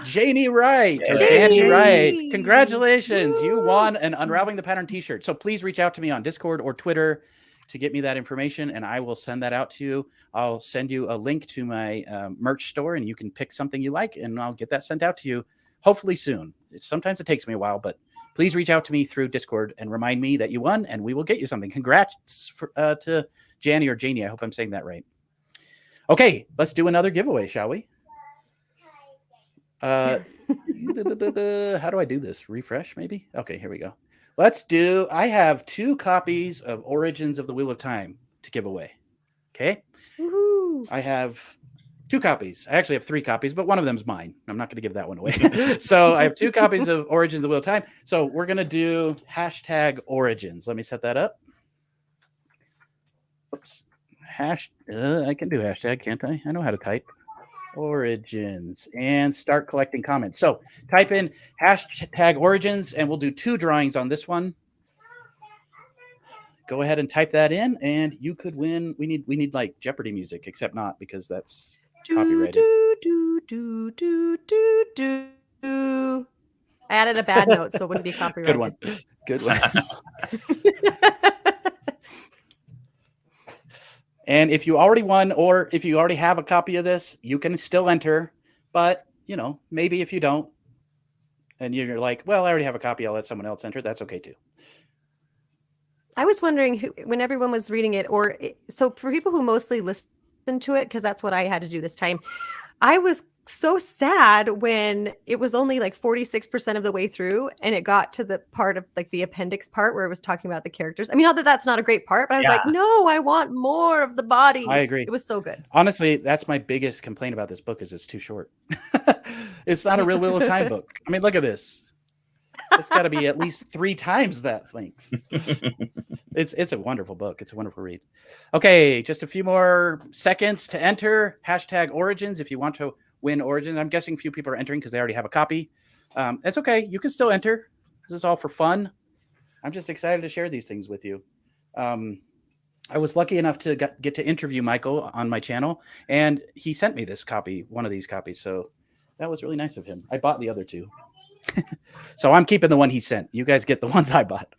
Janie Wright. Or Janie! Janie Wright. Congratulations. You won an Unraveling the Pattern t-shirt. So please reach out to me on Discord or Twitter to get me that information, and I will send that out to you. I'll send you a link to my merch store, and you can pick something you like, and I'll get that sent out to you hopefully soon. Sometimes it takes me a while, but please reach out to me through Discord and remind me that you won, and we will get you something. Congrats to Janie or Janie. I hope I'm saying that right. Okay, let's do another giveaway, shall we? How do I do this? Refresh, maybe? Okay, here we go. I have 2 copies of Origins of the Wheel of Time to give away. Okay? Woohoo. I have 2 copies. I actually have 3 copies, but one of them's mine. I'm not going to give that one away. So I have 2 copies of Origins of the Wheel of Time. So we're going to do #Origins. Let me set that up. Oops. I can do hashtag, can't I? I know how to type. Origins and start collecting comments. So type in #Origins and we'll do 2 drawings on this one. Go ahead and type that in and you could win. We need like Jeopardy music, except not, because that's copyrighted. Do, do, do, do, do, I added a bad note so it wouldn't be copyrighted. Good one. Good one. And if you already won, or if you already have a copy of this, you can still enter. But, you know, maybe if you don't, and you're like, well, I already have a copy, I'll let someone else enter. That's okay too. I was wondering when everyone was reading it, so for people who mostly listen to it, because that's what I had to do this time, I was so sad when it was only like 46% of the way through and it got to the part of like the appendix part where it was talking about the characters. I mean, not that that's not a great part, but I was like, no, I want more of the body. I agree. It was so good. Honestly, that's my biggest complaint about this book is it's too short. It's not a real Wheel of Time book. I mean, look at this. It's got to be at least 3 times that length. It's a wonderful book. It's a wonderful read. Okay, just a few more seconds to enter. #Origins if you want to win Origins. I'm guessing few people are entering because they already have a copy. It's okay. You can still enter. This is all for fun. I'm just excited to share these things with you. I was lucky enough to get to interview Michael on my channel, and he sent me this copy, one of these copies. So that was really nice of him. I bought the other 2. So I'm keeping the one he sent. You guys get the ones I bought.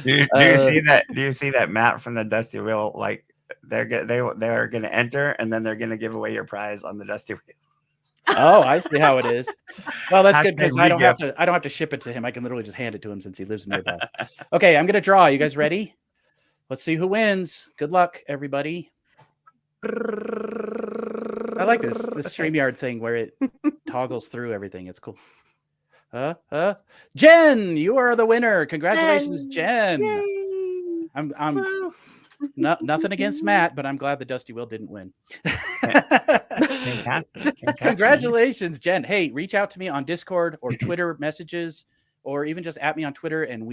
Do you see that? Do you see that Matt from the Dusty Wheel? Like they're going to enter, and then they're going to give away your prize on the Dusty Wheel. Oh, I see how it is. Well, that's good because I don't #regift. have to ship it to him. I can literally just hand it to him since he lives nearby. Okay, I'm gonna draw. You guys ready? Let's see who wins. Good luck, everybody. I like this StreamYard thing where it toggles through everything. It's cool. Jen, you are the winner. Congratulations, Jen. Yay. I'm nothing against Matt, but I'm glad the Dusty Wheel didn't win. Congratulations, Jen. Hey, reach out to me on Discord or Twitter messages, or even just at me on Twitter, and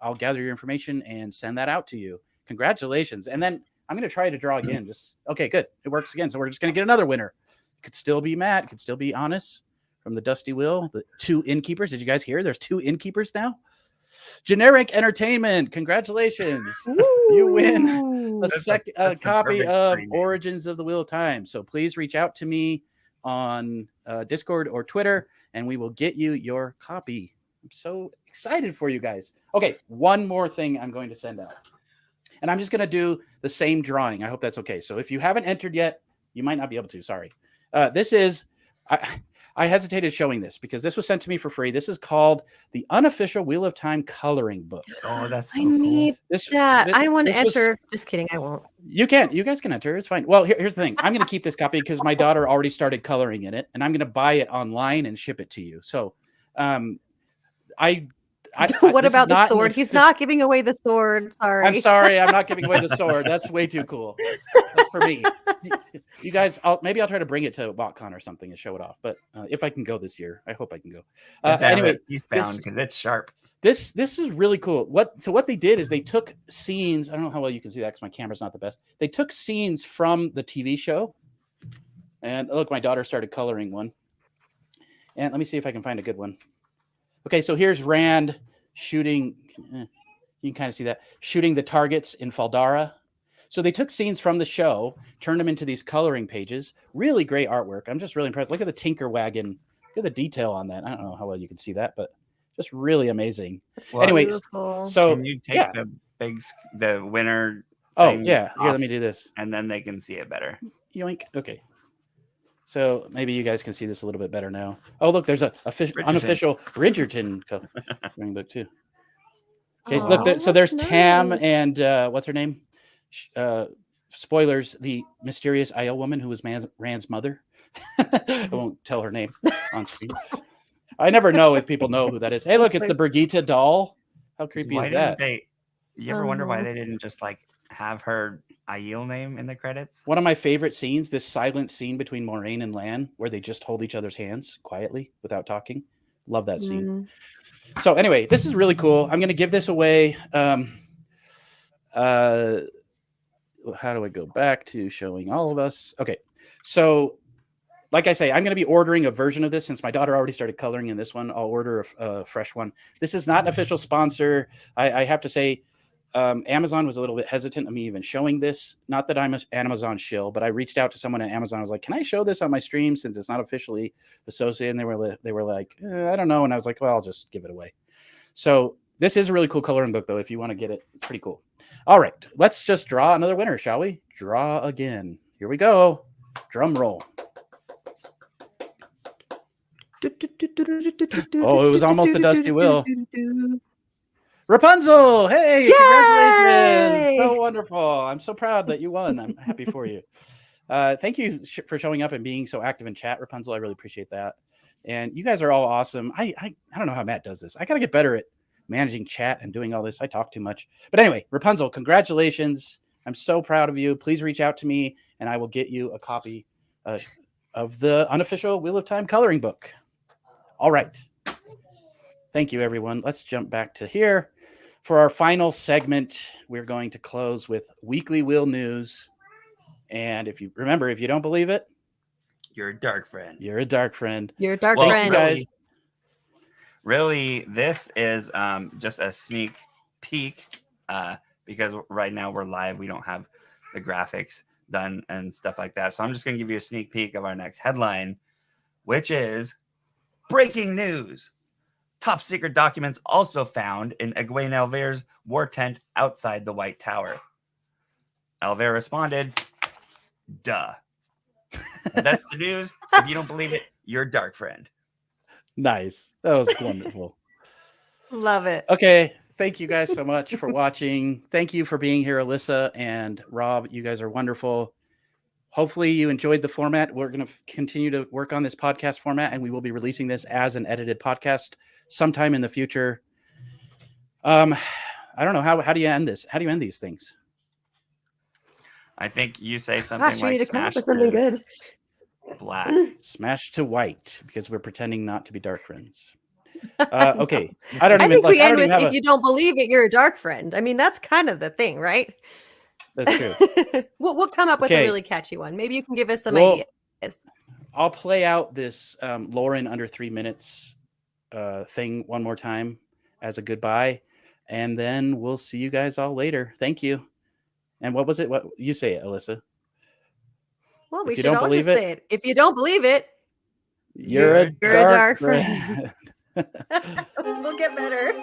I'll gather your information and send that out to you. Congratulations. And then I'm going to try to draw again. Okay, good. It works again. So we're just going to get another winner. It could still be Matt. It could still be Honest from the Dusty Wheel. The 2 innkeepers. Did you guys hear? There's 2 innkeepers now. Generic Entertainment. Congratulations. You win a copy of Origins of the Wheel of Time. So please reach out to me on Discord or Twitter, and we will get you your copy. I'm so excited for you guys. Okay, one more thing I'm going to send out. And I'm just going to do the same drawing. I hope that's okay. So if you haven't entered yet, you might not be able to. Sorry. This is... I hesitated showing this because this was sent to me for free. This is called the Unofficial Wheel of Time Coloring Book. Oh, that's so I need that. I want to enter. Was, just kidding. I won't. You can't. You guys can enter. It's fine. Well, here's the thing. I'm going to keep this copy because my daughter already started coloring in it, and I'm going to buy it online and ship it to you. So, what about the sword? He's not giving away the sword. Sorry. I'm sorry. I'm not giving away the sword. That's way too cool. That's for me. You guys, maybe I'll try to bring it to BotCon or something and show it off. But if I can go this year, I hope I can go. Anyway, he's bound because it's sharp. This is really cool. What they did is they took scenes. I don't know how well you can see that because my camera's not the best. They took scenes from the TV show, and look, my daughter started coloring one. And let me see if I can find a good one. Okay, so here's Rand shooting. You can kind of see that shooting the targets in Faldara. So they took scenes from the show, turned them into these coloring pages. Really great artwork. I'm just really impressed. Look at the Tinker Wagon. Look at the detail on that. I don't know how well you can see that, but just really amazing. Anyways, so can you take the winner? Oh yeah, here, let me do this, and then they can see it better. Yoink. Okay. So maybe you guys can see this a little bit better now. Oh, look, there's a unofficial Bridgerton coloring book too. Okay, so look, so there's nice. Tam and what's her name? Spoilers, the mysterious Aiel woman who was Rand's mother. I won't tell her name on screen. I never know if people know who that is. Hey, look, it's the Brigitte doll. How creepy is that? You ever wonder why they didn't just like have her Aiel name in the credits? One of my favorite scenes, this silent scene between Moiraine and Lan, where they just hold each other's hands quietly without talking. Love that scene. So anyway, this is really cool. I'm going to give this away. How do I go back to showing all of us? Okay, so like I say, I'm going to be ordering a version of this since my daughter already started coloring in this one. I'll order a fresh one. This is not an official sponsor. I have to say, Amazon was a little bit hesitant of me even showing this. Not that I'm an Amazon shill, but I reached out to someone at Amazon. I was like, "Can I show this on my stream since it's not officially associated?" And they were like, "I don't know." And I was like, "Well, I'll just give it away." So this is a really cool coloring book, though. If you want to get it, pretty cool. All right, let's just draw another winner, shall we? Draw again. Here we go. Drum roll. Oh, it was almost the Dusty Will. Rapunzel! Hey, congratulations! Yay! So wonderful. I'm so proud that you won. I'm happy for you. Thank you for showing up and being so active in chat, Rapunzel. I really appreciate that. And you guys are all awesome. I don't know how Matt does this. I got to get better at managing chat and doing all this. I talk too much. But anyway, Rapunzel, congratulations. I'm so proud of you. Please reach out to me and I will get you a copy of the unofficial Wheel of Time coloring book. All right. Thank you, everyone. Let's jump back to here. For our final segment, we're going to close with weekly wheel news. And if you remember, if you don't believe it, You're a dark friend. you're a dark friend. You're a dark Well, friend. guys. Really, this is just a sneak peek because right now we're live. We don't have the graphics done and stuff like that. So I'm just going to give you a sneak peek of our next headline, which is breaking news. Top secret documents also found in Egwene Alvair's war tent outside the White Tower. Alvair responded, duh. That's the news. If you don't believe it, you're a dark friend. Nice. That was wonderful. Love it. Okay. Thank you guys so much for watching. Thank you for being here, Alyssa and Rob. You guys are wonderful. Hopefully you enjoyed the format. We're going to continue to work on this podcast format, and we will be releasing this as an edited podcast sometime in the future. I don't know. How do you end this? How do you end these things? I think you say something Gosh, we like need to come up smash with something to good. black. Smash to white because we're pretending not to be dark friends. Okay. I don't I even think like, we I end don't even with, have if you don't believe it, you're a dark friend. I mean, that's kind of the thing, right? That's true. We'll come up with Okay. a really catchy one. Maybe you can give us some Well, ideas. I'll play out this Lauren under 3 minutes thing one more time as a goodbye, and then we'll see you guys all later. Thank you. And what was it? What you say it, Alyssa? Well, if we you should don't all believe just it- say it. If you don't believe it, You're a dark friend. We'll get better.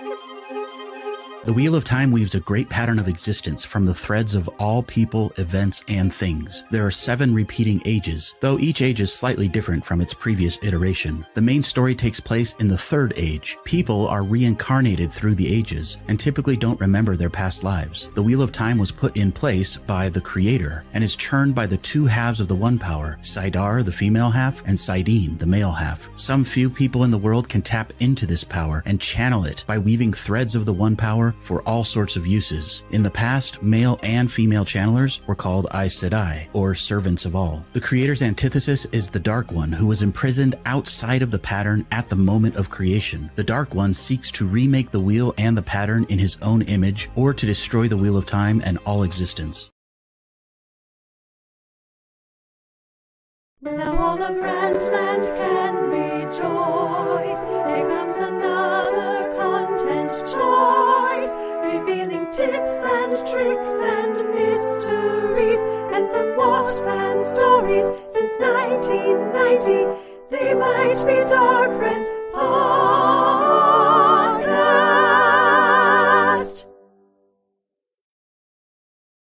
The Wheel of Time weaves a great pattern of existence from the threads of all people, events, and things. There are 7 repeating ages, though each age is slightly different from its previous iteration. The main story takes place in the 3rd age. People are reincarnated through the ages and typically don't remember their past lives. The Wheel of Time was put in place by the Creator and is churned by the 2 halves of the One Power, Saidar, the female half, and Saidin, the male half. Some few people in the world can tap into this power and channel it by weaving threads of the One Power for all sorts of uses. In the past, male and female channelers were called Aes Sedai, or servants of all. The Creator's antithesis is the Dark One, who was imprisoned outside of the pattern at the moment of creation. The Dark One seeks to remake the wheel and the pattern in his own image, or to destroy the Wheel of Time and all existence. Now all of Randland can rejoice. Here comes another content choice, revealing tips and tricks and mysteries, and some Wattpad stories since 1990. They might be Dark Friends podcast.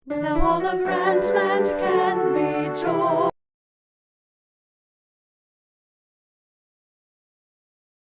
Now all of Randland